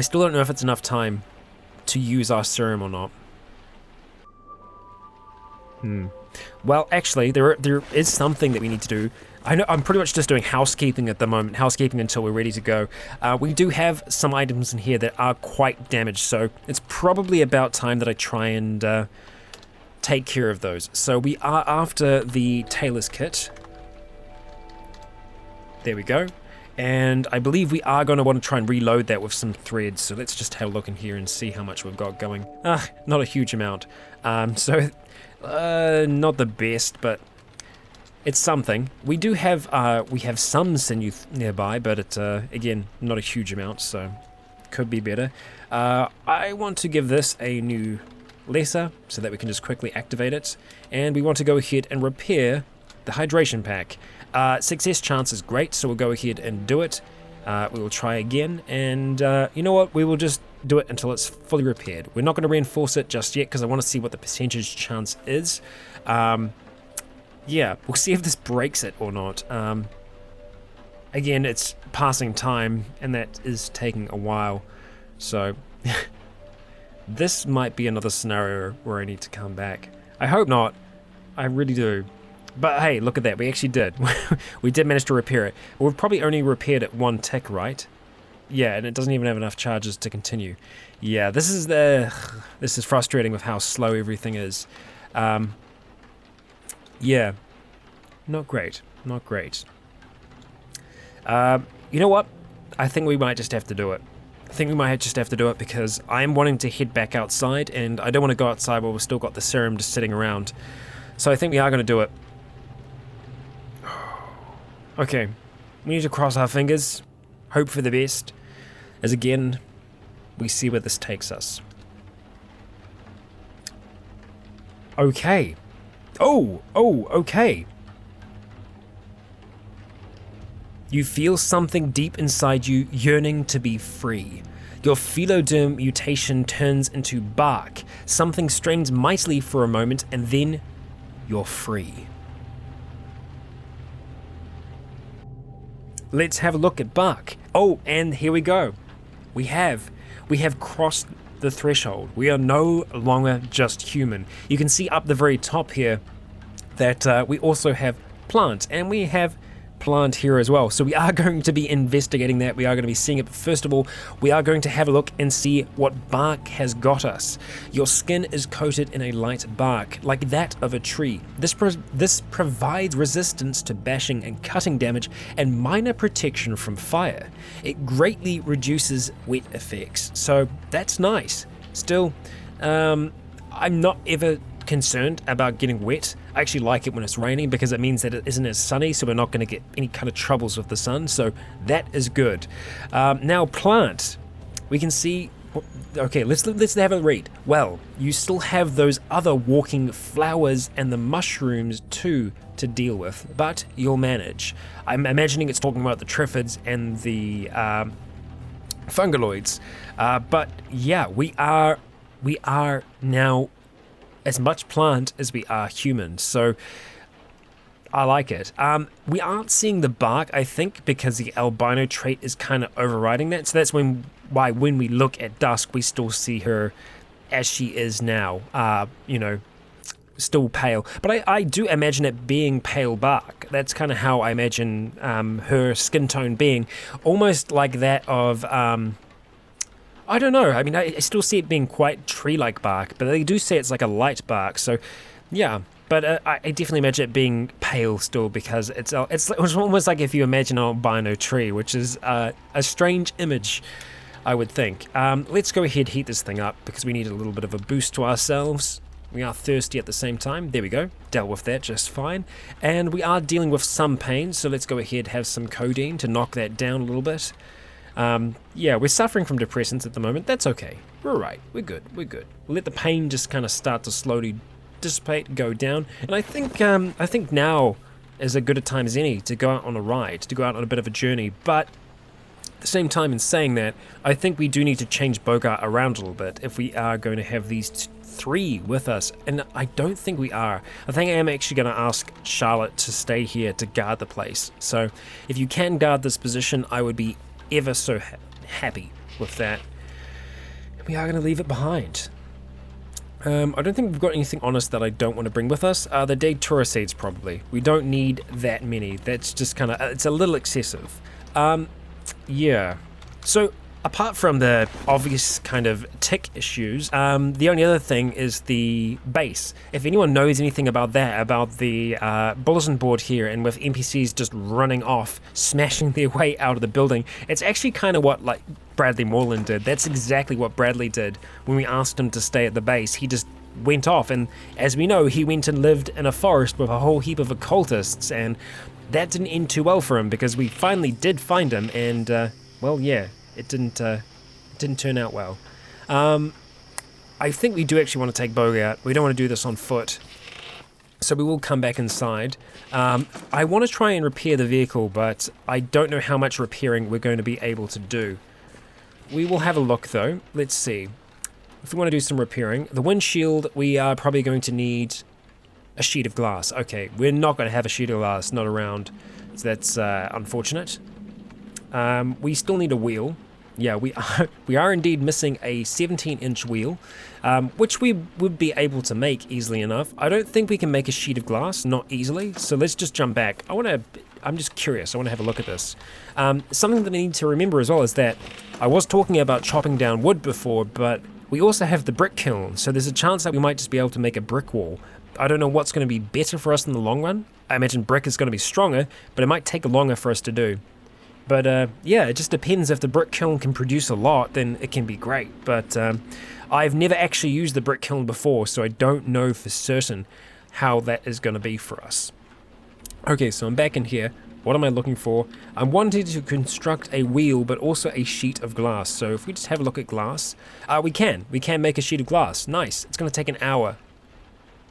still don't know if it's enough time to use our serum or not. Well, actually, there is something that we need to do. I know I'm pretty much just doing housekeeping at the moment, housekeeping until we're ready to go. We do have some items in here that are quite damaged, so it's probably about time that I try and take care of those. So we are after the tailor's kit. There we go. And I believe we are going to want to try and reload that with some threads, so let's just have a look in here and see how much we've got going. Not a huge amount. So, not the best, but it's something. We do have some sinew nearby, but it's again not a huge amount, so could be better. I want to give this a new lesser so that we can just quickly activate it, and we want to go ahead and repair the hydration pack. Success chance is great, so we'll go ahead and do it. We will try again, and you know what? We will just do it until it's fully repaired. We're not going to reinforce it just yet because I want to see what the percentage chance is. Yeah, we'll see if this breaks it or not. Again, it's passing time, and that is taking a while. So, this might be another scenario where I need to come back. I hope not. I really do. But hey, look at that. We actually did. We did manage to repair it. We've probably only repaired it one tick, right? Yeah, and it doesn't even have enough charges to continue. Yeah, this is frustrating with how slow everything is. Yeah, not great, not great. You know what? I think we might just have to do it. I think we might just have to do it because I'm wanting to head back outside, and I don't want to go outside while we've still got the serum just sitting around. So I think we are going to do it. Okay, we need to cross our fingers, hope for the best, as again, we see where this takes us. Okay. Oh, okay. You feel something deep inside you yearning to be free. Your philoderm mutation turns into bark. Something strains mightily for a moment, and then you're free. Let's have a look at bark. Oh, and here we go. We have crossed the threshold. We are no longer just human. You can see up the very top here that we also have plant, and we have plant here as well. So we are going to be investigating that. We are going to be seeing it. But first of all, we are going to have a look and see what bark has got us. Your skin is coated in a light bark, like that of a tree. This provides resistance to bashing and cutting damage and minor protection from fire. It greatly reduces wet effects. So that's nice. Still, I'm not ever concerned about getting wet. I actually like it when it's raining because it means that it isn't as sunny, so we're not going to get any kind of troubles with the sun, so that is good. Now plant, we can see Okay, let's have a read. Well, you still have those other walking flowers and the mushrooms too to deal with, but you'll manage. I'm imagining it's talking about the triffids and the fungaloids, but yeah, we are now as much plant as we are human, so I like it. We aren't seeing the bark, I think, because the albino trait is kind of overriding that, so that's why when we look at Dusk, we still see her as she is now, still pale. But I do imagine it being pale bark. That's kind of how I imagine her skin tone being, almost like that of, I don't know, I mean, I still see it being quite tree-like bark, but they do say it's like a light bark, so yeah. But I definitely imagine it being pale still, because it's almost like if you imagine an albino tree, which is a strange image, I would think. Let's go ahead, heat this thing up, because we need a little bit of a boost to ourselves. We are thirsty at the same time. There we go. Dealt with that just fine. And we are dealing with some pain, so let's go ahead, have some codeine to knock that down a little bit. Yeah, we're suffering from depressants at the moment. That's okay. We're alright. We're good. We'll let the pain just kind of start to slowly dissipate, go down. And I think now is as good a time as any to go out on a ride, to go out on a bit of a journey. But at the same time, in saying that, I think we do need to change Bogart around a little bit if we are going to have these three with us, and I don't think we are. I think I am actually going to ask Charlotte to stay here to guard the place. So if you can guard this position, I would be ever so happy with that. And we are going to leave it behind. I don't think we've got anything on us that I don't want to bring with us. The Datura seeds, probably. We don't need that many. That's just kind of, it's a little excessive. Yeah. So apart from the obvious kind of tick issues, the only other thing is the base. If anyone knows anything about that, about the bulletin board here, and with NPCs just running off, smashing their way out of the building, it's actually kind of what like Bradley Moreland did. That's exactly what Bradley did when we asked him to stay at the base. He just went off, and as we know, he went and lived in a forest with a whole heap of occultists, and that didn't end too well for him, because we finally did find him, and well, yeah, it didn't turn out well. I think we do actually want to take Bogart. We don't want to do this on foot, so we will come back inside. I want to try and repair the vehicle, but I don't know how much repairing we're going to be able to do. We will have a look though. Let's see. If we want to do some repairing, the windshield, we are probably going to need a sheet of glass. Okay, we're not going to have a sheet of glass, not around, so that's unfortunate. We still need a wheel. Yeah, we are indeed missing a 17-inch wheel, which we would be able to make easily enough. I don't think we can make a sheet of glass, not easily, so let's just jump back. I'm just curious, I want to have a look at this. Something that I need to remember as well is that I was talking about chopping down wood before, but we also have the brick kiln, so there's a chance that we might just be able to make a brick wall. I don't know what's going to be better for us in the long run. I imagine brick is going to be stronger, but it might take longer for us to do. But yeah, it just depends. If the brick kiln can produce a lot, then it can be great. But I've never actually used the brick kiln before, so I don't know for certain how that is going to be for us. Okay, so I'm back in here. What am I looking for? I'm wanting to construct a wheel, but also a sheet of glass. So if we just have a look at glass, we can make a sheet of glass. Nice. It's going to take an hour.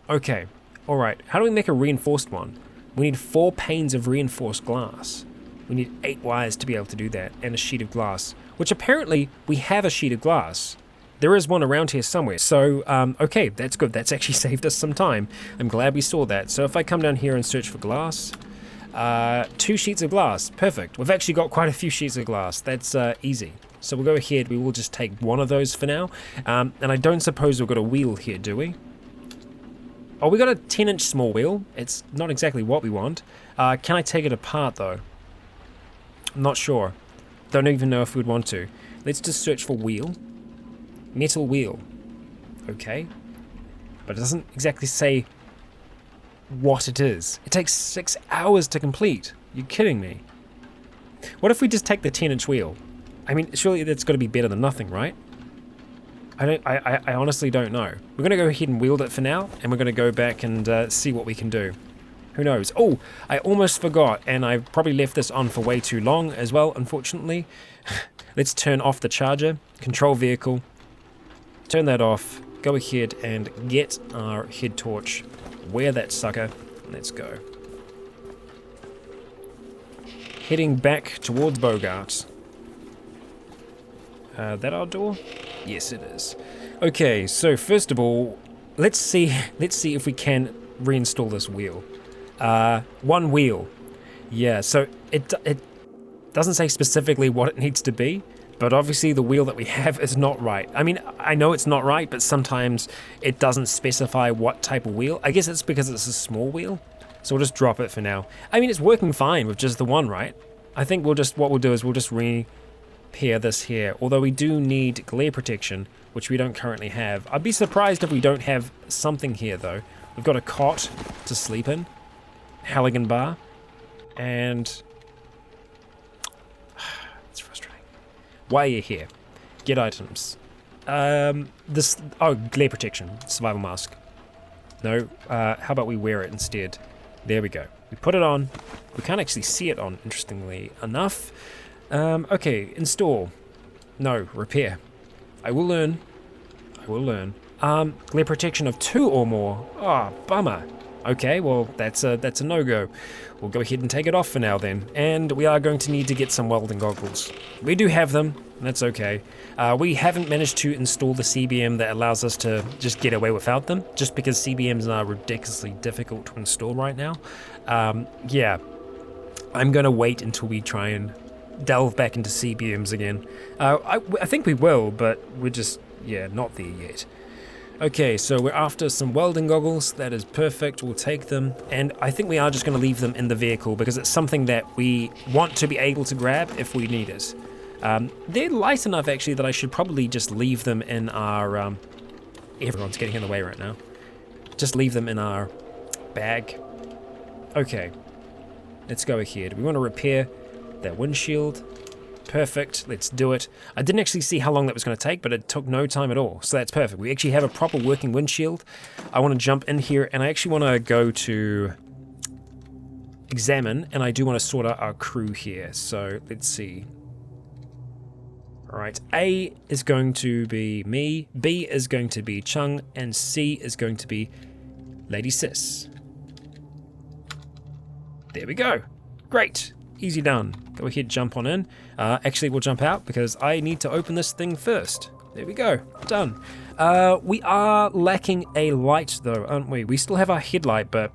Okay, all right. How do we make a reinforced one? We need 4 panes of reinforced glass. We need 8 wires to be able to do that, and a sheet of glass, which apparently we have a sheet of glass. There is one around here somewhere. So, okay, that's good. That's actually saved us some time. I'm glad we saw that. So if I come down here and search for glass, 2 sheets of glass. Perfect. We've actually got quite a few sheets of glass. That's easy. So we'll go ahead. We will just take one of those for now. And I don't suppose we've got a wheel here, do we? Oh, we got a 10-inch small wheel. It's not exactly what we want. Can I take it apart, though? I'm not sure. Don't even know if we'd want to. Let's just search for wheel. Metal wheel. Okay. But it doesn't exactly say what it is. It takes 6 hours to complete. You're kidding me. What if we just take the 10-inch wheel? I mean, surely that's got to be better than nothing, right? I honestly don't know. We're going to go ahead and wield it for now, and we're going to go back and see what we can do. Who knows? Oh, I almost forgot, and I probably left this on for way too long as well, unfortunately. Let's turn off the charger, control vehicle, turn that off, go ahead and get our head torch, wear that sucker, let's go. Heading back towards Bogart. That our door? Yes, it is. Okay, so first of all, let's see if we can reinstall this wheel. One wheel. Yeah, so it doesn't say specifically what it needs to be, but obviously the wheel that we have is not right. I mean, I know it's not right, but sometimes it doesn't specify what type of wheel. I guess it's because it's a small wheel, so we'll just drop it for now. I mean, it's working fine with just the one, right? I think what we'll do is we'll just repair this here, although we do need glare protection, which we don't currently have. I'd be surprised if we don't have something here, though. We've got a cot to sleep in, Halligan bar, and it's frustrating. Why are you here? Get items. Glare protection, survival mask. No, how about we wear it instead? There we go. We put it on. We can't actually see it on, interestingly enough. Okay, install. No, repair. I will learn. Glare protection of 2 or more. Ah, oh, bummer. Okay, well, that's a no-go. We'll go ahead and take it off for now then. And we are going to need to get some welding goggles. We do have them, that's okay. We haven't managed to install the CBM that allows us to just get away without them, just because CBMs are ridiculously difficult to install right now. Yeah, I'm gonna wait until we try and delve back into CBMs again. I think we will, but we're just, yeah, not there yet. Okay, so we're after some welding goggles. That is perfect, we'll take them. And I think we are just going to leave them in the vehicle because it's something that we want to be able to grab if we need it. They're light enough, actually, that I should probably just leave them in our... everyone's getting in the way right now. Just leave them in our bag. Okay, let's go ahead. We want to repair that windshield. Perfect, let's do it. I didn't actually see how long that was going to take, but it took no time at all, so that's perfect. We actually have a proper working windshield. I want to jump in here, and I actually want to go to examine, and I do want to sort out our crew here, so let's see. Alright, A is going to be me, B is going to be Chung, and C is going to be Lady Sis. There we go. Great. Easy done. Go ahead, jump on in. Actually, we'll jump out because I need to open this thing first. There we go. Done. We are lacking a light, though, aren't we? We still have our headlight, but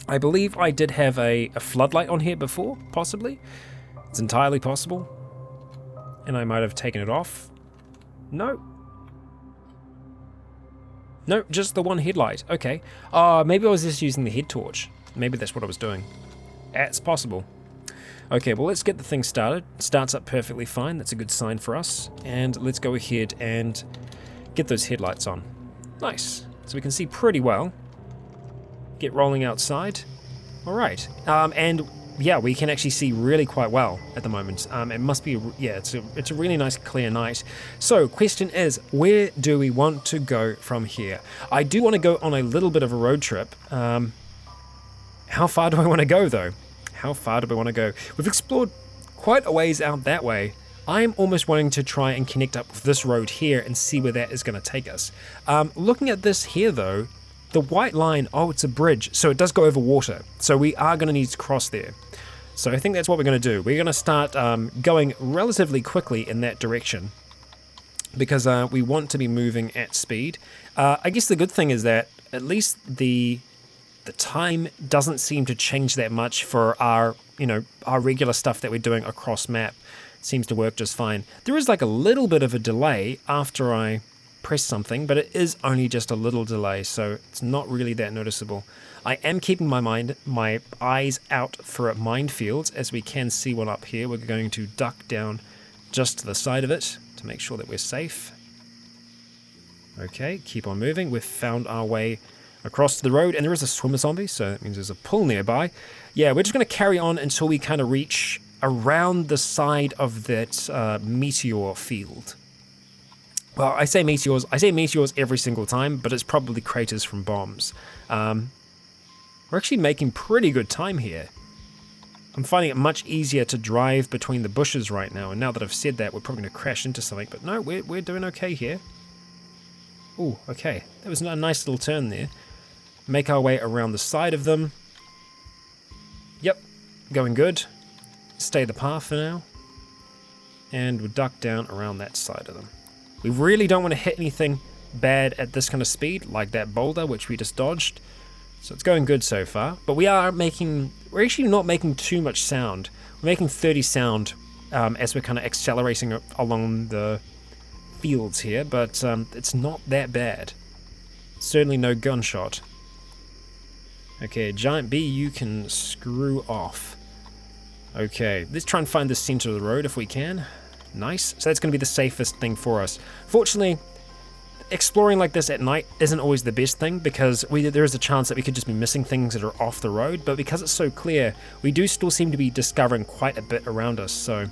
I believe I did have a floodlight on here before, possibly. It's entirely possible. And I might have taken it off. No. No, just the one headlight. Okay. Maybe I was just using the head torch. Maybe that's what I was doing. It's possible. Okay, well, let's get the thing started. Starts up perfectly fine. That's a good sign for us. And let's go ahead and get those headlights on. Nice. So we can see pretty well. Get rolling outside. All right. And yeah, we can actually see really quite well at the moment. It must be, yeah, it's a really nice clear night. So, question is, where do we want to go from here? I do want to go on a little bit of a road trip. How far do I want to go, though? How far do we want to go? We've explored quite a ways out that way. I'm almost wanting to try and connect up with this road here and see where that is going to take us. Looking at this here, though, the white line, oh, it's a bridge, so it does go over water. So we are going to need to cross there. So I think that's what we're going to do. We're going to start going relatively quickly in that direction because we want to be moving at speed. I guess the good thing is that at least the time doesn't seem to change that much for our, our regular stuff that we're doing across map. It seems to work just fine. There is like a little bit of a delay after I press something, but it is only just a little delay, so it's not really that noticeable. I am keeping my eyes out for minefields, as we can see one up here. We're going to duck down just to the side of it to make sure that we're safe. Okay, keep on moving. We've found our way across the road, and there is a swimmer zombie, so that means there's a pool nearby. Yeah, we're just going to carry on until we kind of reach around the side of that meteor field. Well, I say meteors every single time, but it's probably craters from bombs. We're actually making pretty good time here. I'm finding it much easier to drive between the bushes right now, and now that I've said that, we're probably going to crash into something, but no, we're doing okay here. Ooh, okay. That was a nice little turn there. Make our way around the side of them. Yep, going good. Stay the path for now. And we'll duck down around that side of them. We really don't want to hit anything bad at this kind of speed, like that boulder, which we just dodged. So it's going good so far. But we're actually not making too much sound. We're making 30 sound as we're kind of accelerating along the fields here, but it's not that bad. Certainly no gunshot. Okay, Giant B, you can screw off. Okay, let's try and find the center of the road if we can. Nice. So that's going to be the safest thing for us. Fortunately, exploring like this at night isn't always the best thing, because there is a chance that we could just be missing things that are off the road, but because it's so clear, we do still seem to be discovering quite a bit around us, so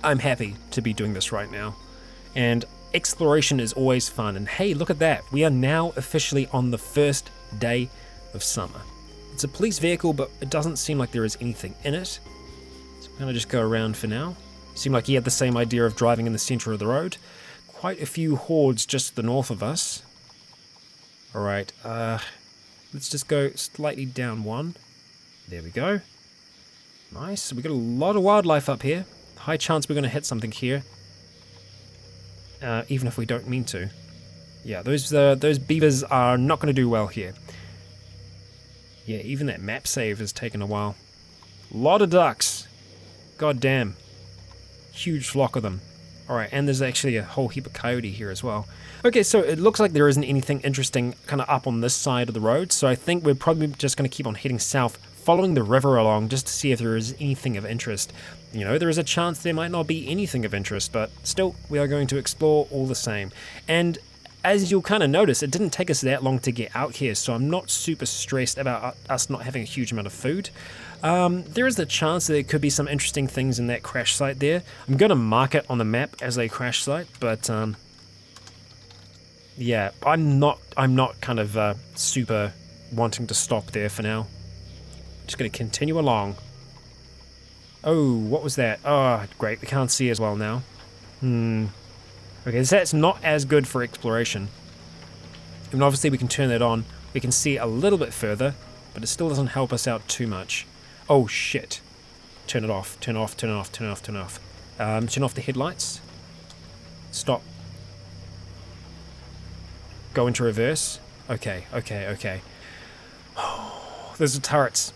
I'm happy to be doing this right now. And exploration is always fun, and hey, look at that. We are now officially on the first day of summer. It's a police vehicle, but it doesn't seem like there is anything in it. So I'm going to just go around for now. Seemed like he had the same idea of driving in the center of the road. Quite a few hordes just to the north of us. Alright, let's just go slightly down one. There we go. Nice. We got a lot of wildlife up here. High chance we're going to hit something here. Even if we don't mean to. Yeah, those beavers are not going to do well here. Yeah, even that map save has taken a while. A lot of ducks. God damn. Huge flock of them. Alright, and there's actually a whole heap of coyote here as well. Okay, so it looks like there isn't anything interesting kind of up on this side of the road, so I think we're probably just going to keep on heading south, following the river along, just to see if there is anything of interest. You know, there is a chance there might not be anything of interest, but still, we are going to explore all the same. And as you'll kind of notice, it didn't take us that long to get out here, so I'm not super stressed about us not having a huge amount of food. There is the chance that there could be some interesting things in that crash site there. I'm going to mark it on the map as a crash site, but yeah, I'm not kind of super wanting to stop there for now. Just going to continue along. Oh, what was that? Oh, great, we can't see as well now. Okay, so that's not as good for exploration. And obviously we can turn that on. We can see a little bit further, but it still doesn't help us out too much. Oh shit. Turn it off, turn off, turn off, turn off, turn off. Turn off the headlights. Stop. Go into reverse. Okay, okay, okay. Oh, there's the turrets.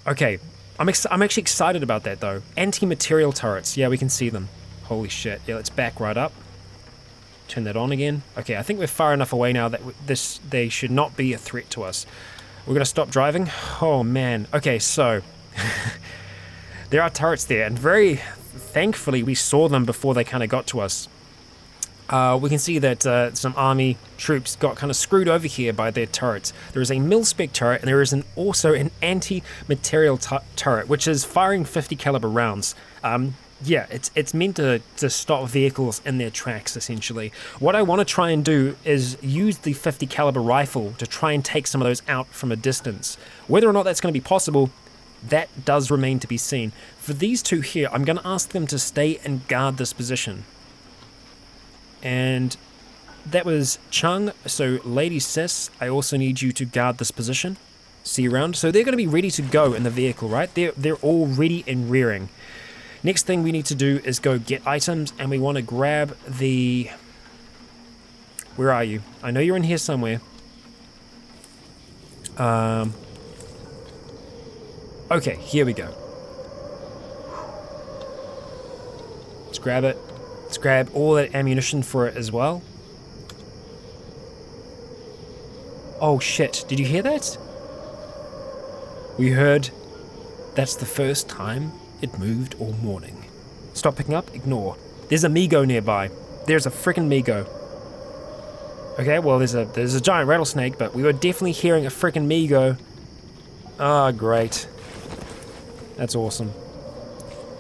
Okay, I'm actually excited about that though. Anti-material turrets, yeah, we can see them. Holy shit, yeah, let's back right up. Turn that on again. Okay, I think we're far enough away now that they should not be a threat to us. We're gonna stop driving. Oh man. Okay, so there are turrets there, and very thankfully we saw them before they kind of got to us. We can see that some army troops got kind of screwed over here by their turrets. There is a mil-spec turret, and there is also an anti-material turret, which is firing 50 caliber rounds. Yeah, it's meant to stop vehicles in their tracks, essentially. What I want to try and do is use the 50 caliber rifle to try and take some of those out from a distance. Whether or not that's going to be possible, that does remain to be seen. For these two here, I'm going to ask them to stay and guard this position. And that was Chung, so Lady Sis, I also need you to guard this position. See you around. So they're going to be ready to go in the vehicle, right? They're all ready and rearing. Next thing we need to do is go get items, and we want to grab the... Where are you? I know you're in here somewhere. Okay, here we go. Let's grab it. Let's grab all that ammunition for it as well. Oh shit, did you hear that? We heard that's the first time it moved all morning. Stop picking up, ignore. There's a Migo nearby. There's a freaking Migo. Okay, well there's a giant rattlesnake, but we were definitely hearing a freaking Migo. Ah, great. That's awesome.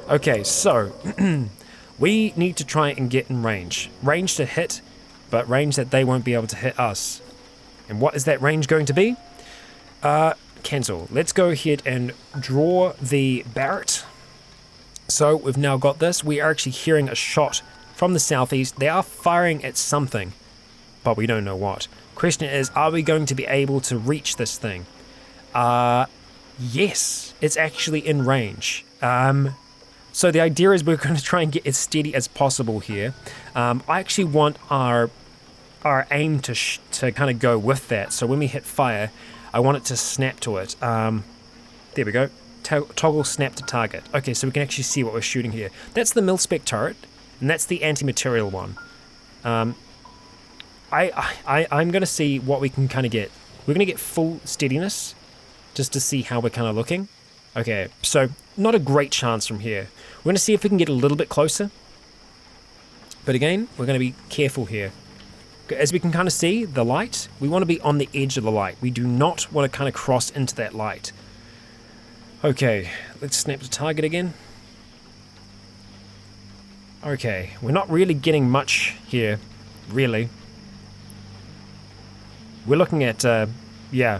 Okay, so we need to try and get in range. Range to hit, but range that they won't be able to hit us. And what is that range going to be? Cancel. Let's go ahead and draw the Barrett. So we've now got this. We are actually hearing a shot from the southeast. They are firing at something. but we don't know what. Question is, are we going to be able to reach this thing? Yes, it's actually in range. So the idea is we're going to try and get as steady as possible here. I actually want our aim to kind of go with that. So when we hit fire, I want it to snap to it. There we go. Toggle snap to target. Okay, so we can actually see what we're shooting here. That's the mil-spec turret, and that's the anti-material one. I'm going to see what we can kind of get. We're going to get full steadiness, just to see how we're kind of looking. Okay, so not a great chance from here. We're going to see if we can get a little bit closer. But again, we're going to be careful here. As we can kind of see, the light, we want to be on the edge of the light. We do not want to kind of cross into that light. Okay, let's snap to target again. Okay, we're not really getting much here, really. We're looking at, yeah,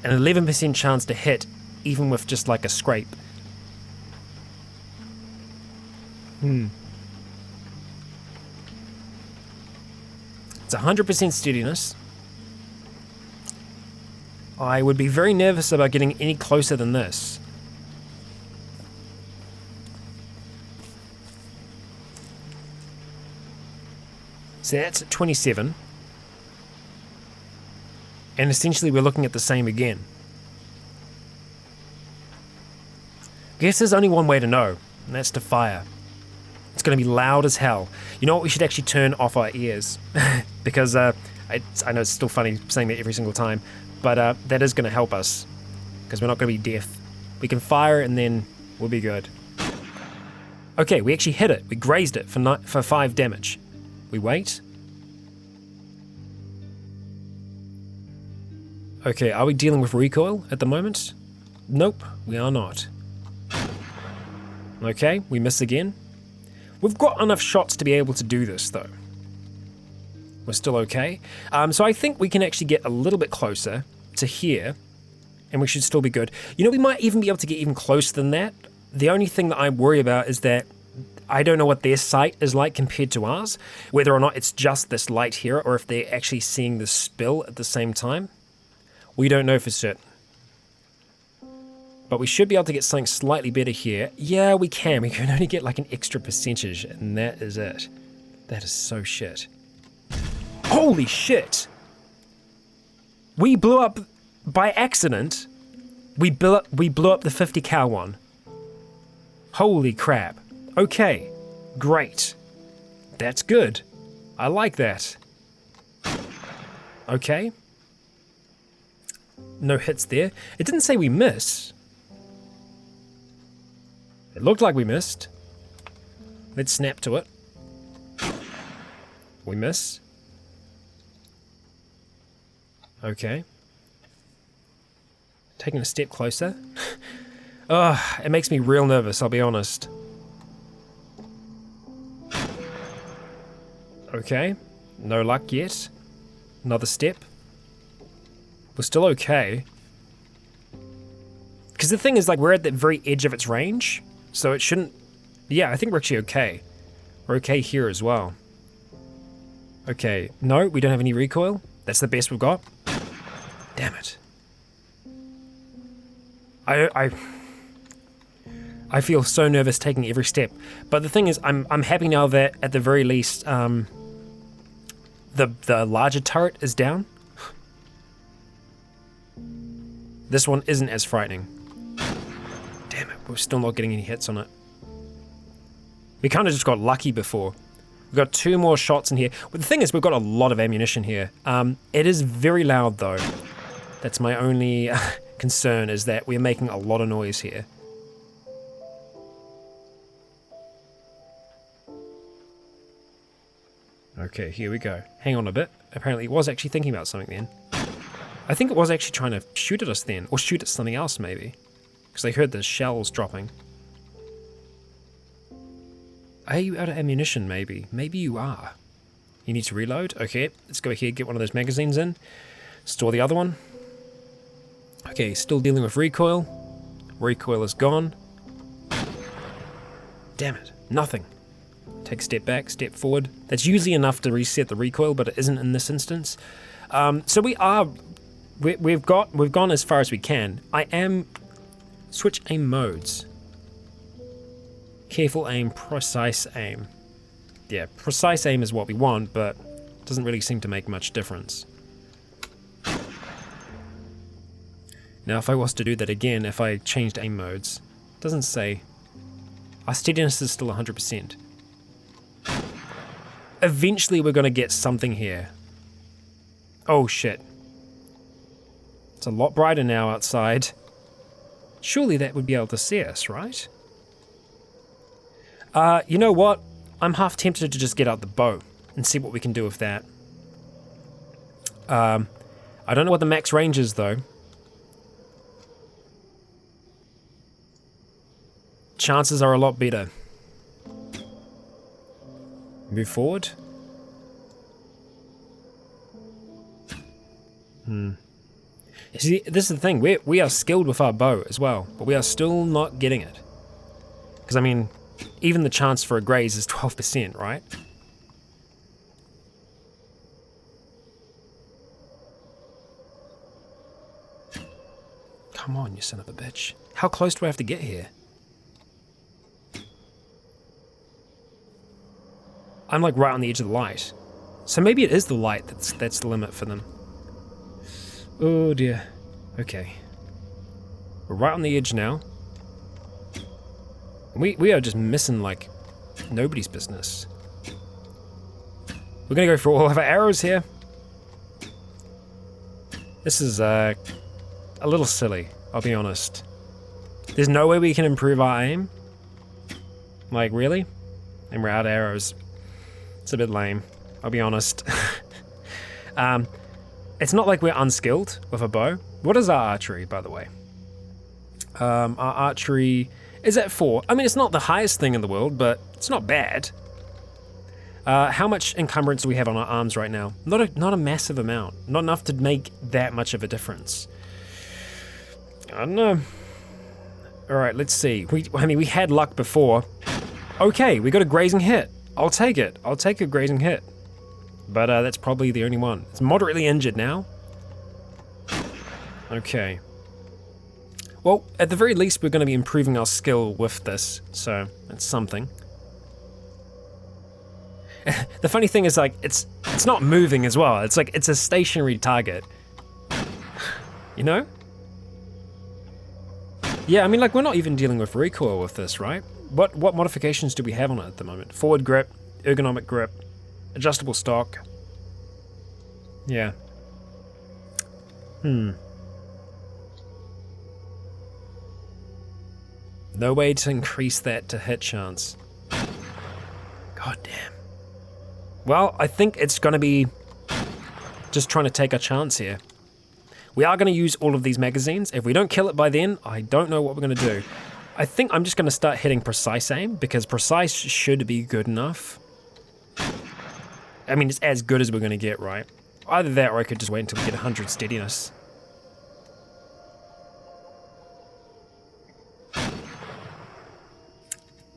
an 11% chance to hit, even with just like a scrape. It's 100% steadiness. I would be very nervous about getting any closer than this. So that's at 27. And essentially we're looking at the same again. I guess there's only one way to know, and that's to fire. It's going to be loud as hell. You know what, we should actually turn off our ears. Because I know it's still funny saying that every single time, but that is going to help us. Because we're not going to be deaf. We can fire and then we'll be good. Okay, we actually hit it. We grazed it for 5 damage. We wait. Okay, are we dealing with recoil at the moment? Nope, we are not. Okay, we miss again. We've got enough shots to be able to do this though. We're still okay. So I think we can actually get a little bit closer to here and we should still be good. You know, we might even be able to get even closer than that. The only thing that I worry about is that I don't know what their sight is like compared to ours, whether or not it's just this light here or if they're actually seeing the spill at the same time. We don't know for certain. But we should be able to get something slightly better here. Yeah, we can. We can only get like an extra percentage, and that is it. That is so shit. Holy shit! We blew up, by accident, we blew up the 50 cal one. Holy crap. Okay, great. That's good. I like that. Okay. No hits there. It didn't say we missed. It looked like we missed. Let's snap to it. We miss. Okay. Taking a step closer. Ugh, it makes me real nervous, I'll be honest. Okay. No luck yet. Another step. We're still okay. Because the thing is, like, we're at the very edge of its range, so it shouldn't... Yeah, I think we're actually okay. We're okay here as well. Okay, no, we don't have any recoil. That's the best we've got. Damn it. I feel so nervous taking every step. But the thing is, I'm happy now that at the very least, the larger turret is down. This one isn't as frightening. Damn it, we're still not getting any hits on it. We kind of just got lucky before. We've got 2 more shots in here. But the thing is, we've got a lot of ammunition here. It is very loud though. That's my only concern, is that we're making a lot of noise here. Okay, here we go. Hang on a bit. Apparently it was actually thinking about something then. I think it was actually trying to shoot at us then, or shoot at something else maybe. Because they heard the shells dropping. Are you out of ammunition maybe? Maybe you are. You need to reload? Okay, let's go here, get one of those magazines in. Store the other one. Okay, still dealing with recoil. Recoil is gone. Damn it, nothing. Take a step back, step forward. That's usually enough to reset the recoil, but it isn't in this instance. So we've gone as far as we can. I am switch aim modes. Careful aim, precise aim. Yeah, precise aim is what we want, but it doesn't really seem to make much difference. Now, if I was to do that again, if I changed aim modes, it doesn't say. Our steadiness is still 100%. Eventually, we're going to get something here. Oh, shit. It's a lot brighter now outside. Surely that would be able to see us, right? You know what? I'm half tempted to just get out the bow and see what we can do with that. I don't know what the max range is, though. Chances are a lot better. Move forward. See, this is the thing. We are skilled with our bow as well, but we are still not getting it. Because, I mean, even the chance for a graze is 12%, right? Come on, you son of a bitch. How close do I have to get here? I'm like right on the edge of the light. So maybe it is the light that's the limit for them. Oh dear. Okay. We're right on the edge now. We are just missing like nobody's business. We're gonna go for all of our arrows here. This is a little silly, I'll be honest. There's no way we can improve our aim. Like, really? And we're out of arrows. It's a bit lame, I'll be honest. It's not like we're unskilled with a bow. What is our archery, by the way? Our archery is at 4. I mean, it's not the highest thing in the world, but it's not bad. How much encumbrance do we have on our arms right now? Not a massive amount. Not enough to make that much of a difference. I don't know. Alright, let's see. We had luck before. Okay, we got a grazing hit. I'll take it. I'll take a grazing hit. But that's probably the only one. It's moderately injured now. Okay. Well, at the very least, we're going to be improving our skill with this, so that's something. The funny thing is, like, it's not moving as well. It's like, it's a stationary target. You know? Yeah, I mean, like, we're not even dealing with recoil with this, right? What modifications do we have on it at the moment? Forward grip, ergonomic grip, adjustable stock. Yeah. No way to increase that to hit chance. God damn. Well, I think it's gonna be just trying to take a chance here. We are gonna use all of these magazines. If we don't kill it by then, I don't know what we're gonna do. I think I'm just gonna start hitting precise aim, because precise should be good enough. I mean, it's as good as we're gonna get, right? Either that, or I could just wait until we get 100 steadiness.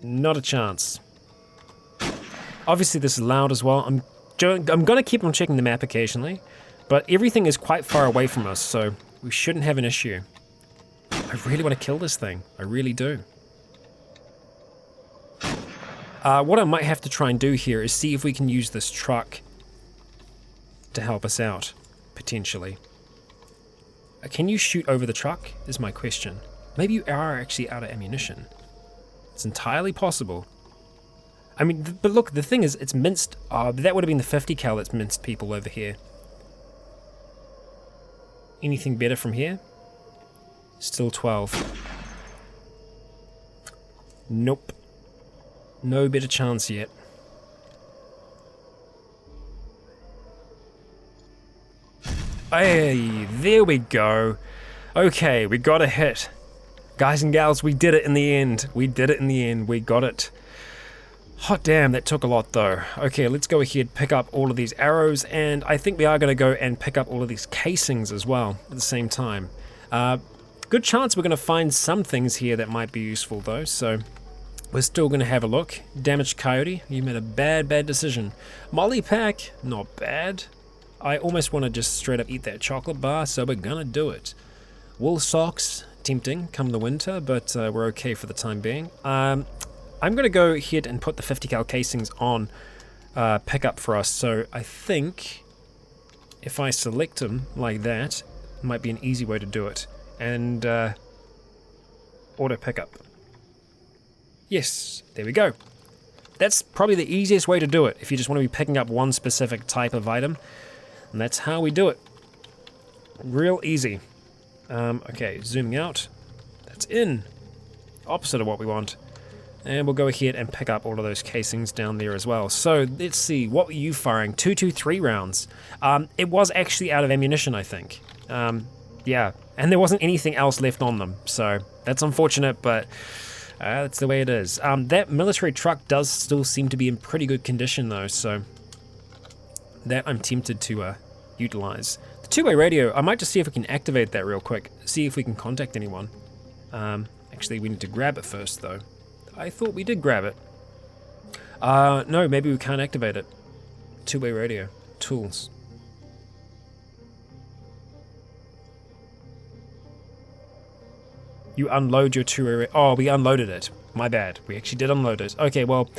Not a chance. Obviously this is loud as well. I'm gonna keep on checking the map occasionally, but everything is quite far away from us, so we shouldn't have an issue. I really want to kill this thing. I really do. What I might have to try and do here is see if we can use this truck to help us out, potentially. Can you shoot over the truck, is my question. Maybe you are actually out of ammunition. It's entirely possible. I mean, but look, the thing is, it's minced. That would have been the 50 cal that's minced people over here. Anything better from here? Still 12. Nope. No better chance yet. Hey, there we go. Okay, we got a hit. Guys and gals, we did it in the end. We did it in the end. We got it. Hot damn, that took a lot though. Okay, let's go ahead, pick up all of these arrows, and I think we are going to go and pick up all of these casings as well at the same time. Good chance we're going to find some things here that might be useful though, so we're still going to have a look. Damaged coyote, you made a bad decision. Molly pack, not bad. I almost want to just straight up eat that chocolate bar, so we're going to do it. Wool socks, tempting come the winter, but we're okay for the time being. I'm going to go ahead and put the 50 cal casings on pickup for us, so I think if I select them like that, it might be an easy way to do it. And auto pickup. Yes, there we go. That's probably the easiest way to do it if you just want to be picking up one specific type of item. And that's how we do it. Real easy. Okay, zooming out. That's in. Opposite of what we want. And we'll go ahead and pick up all of those casings down there as well. So, let's see. What were you firing? 223 rounds. It was actually out of ammunition, I think. Yeah. And there wasn't anything else left on them. So, that's unfortunate, but that's the way it is. That military truck does still seem to be in pretty good condition, though. So, that I'm tempted to utilize. The two-way radio, I might just see if we can activate that real quick. See if we can contact anyone. Actually, we need to grab it first, though. I thought we did grab it. No, maybe we can't activate it. Two-way radio. Tools. You unload your two-way radio. Oh, we unloaded it. My bad. We actually did unload it. Okay, well,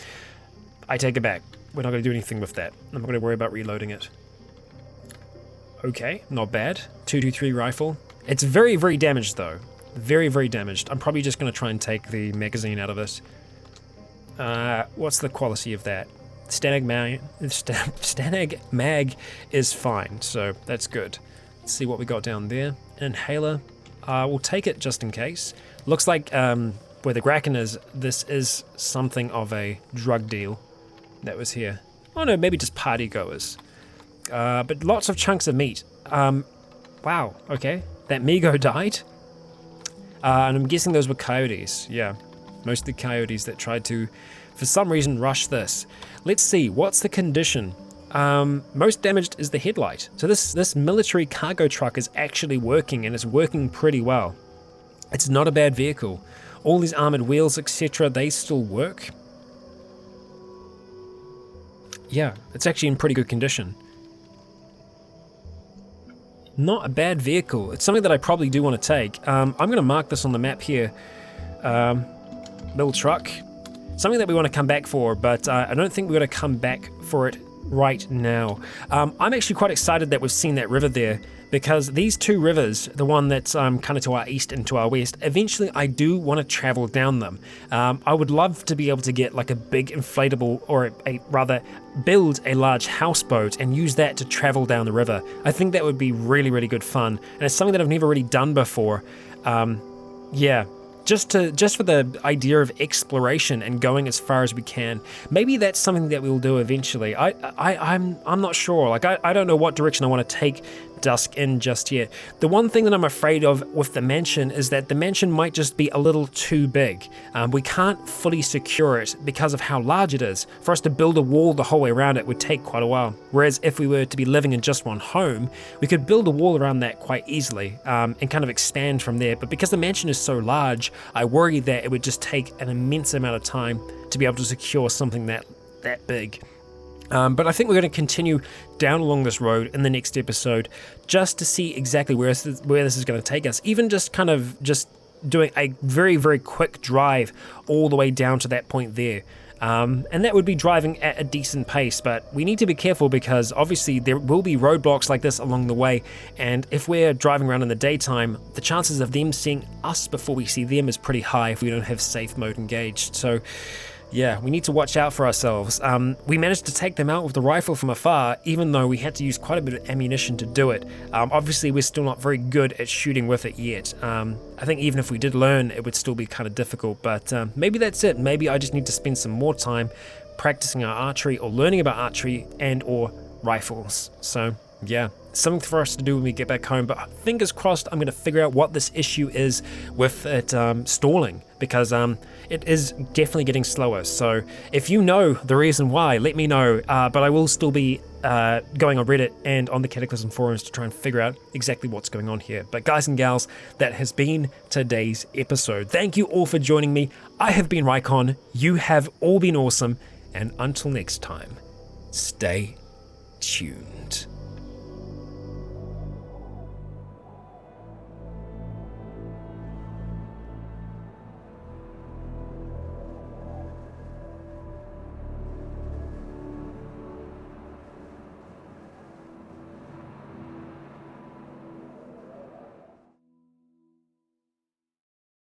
I take it back. We're not going to do anything with that. I'm not going to worry about reloading it. Okay, not bad. 223 rifle. It's very, very damaged, though. Very, very damaged. I'm probably just going to try and take the magazine out of it. What's the quality of that? Stanag mag is fine, so that's good. Let's see what we got down there. Inhaler. We'll take it just in case. Looks like where the Rycon is, this is something of a drug deal that was here. Oh no, maybe just party goers. But lots of chunks of meat. Wow, okay. That Migo died. And I'm guessing those were coyotes. Yeah, mostly coyotes that tried to, for some reason, rush this. Let's see, what's the condition? Most damaged is the headlight. So this military cargo truck is actually working, and it's working pretty well. It's not a bad vehicle. All these armored wheels, etc., they still work. Yeah, it's actually in pretty good condition. Not a bad vehicle. It's something that I probably do want to take. I'm going to mark this on the map here. Little truck. Something that we want to come back for, but I don't think we're going to come back for it right now. I'm actually quite excited that we've seen that river there, because these two rivers, the one that's kind of to our east and to our west, eventually I do want to travel down them. I would love to be able to get like a big inflatable, or rather build a large houseboat and use that to travel down the river. I think that would be really, really good fun, and it's something that I've never really done before. Yeah. Just for the idea of exploration and going as far as we can. Maybe that's something that we'll do eventually. I'm not sure. Like I don't know what direction I want to take Dusk in just yet. The one thing that I'm afraid of with the mansion is that the mansion might just be a little too big. We can't fully secure it because of how large it is. For us to build a wall the whole way around it would take quite a while. Whereas if we were to be living in just one home, we could build a wall around that quite easily and kind of expand from there. But because the mansion is so large, I worry that it would just take an immense amount of time to be able to secure something that big. But I think we're going to continue down along this road in the next episode just to see exactly where this is going to take us. Even just kind of just doing a very, very quick drive all the way down to that point there. And that would be driving at a decent pace, but we need to be careful because obviously there will be roadblocks like this along the way, and if we're driving around in the daytime, the chances of them seeing us before we see them is pretty high if we don't have safe mode engaged. So yeah, we need to watch out for ourselves. We managed to take them out with the rifle from afar, even though we had to use quite a bit of ammunition to do it. Obviously, we're still not very good at shooting with it yet. I think even if we did learn, it would still be kind of difficult, but maybe that's it. Maybe I just need to spend some more time practicing our archery or learning about archery and or rifles. So yeah, something for us to do when we get back home, but fingers crossed I'm going to figure out what this issue is with it stalling, because it is definitely getting slower. So if you know the reason why, let me know, but I will still be going on Reddit and on the Cataclysm forums to try and figure out exactly what's going on here. But guys and gals, that has been today's episode. Thank you all for joining me. I have been Rycon. You have all been awesome. And until next time, stay tuned.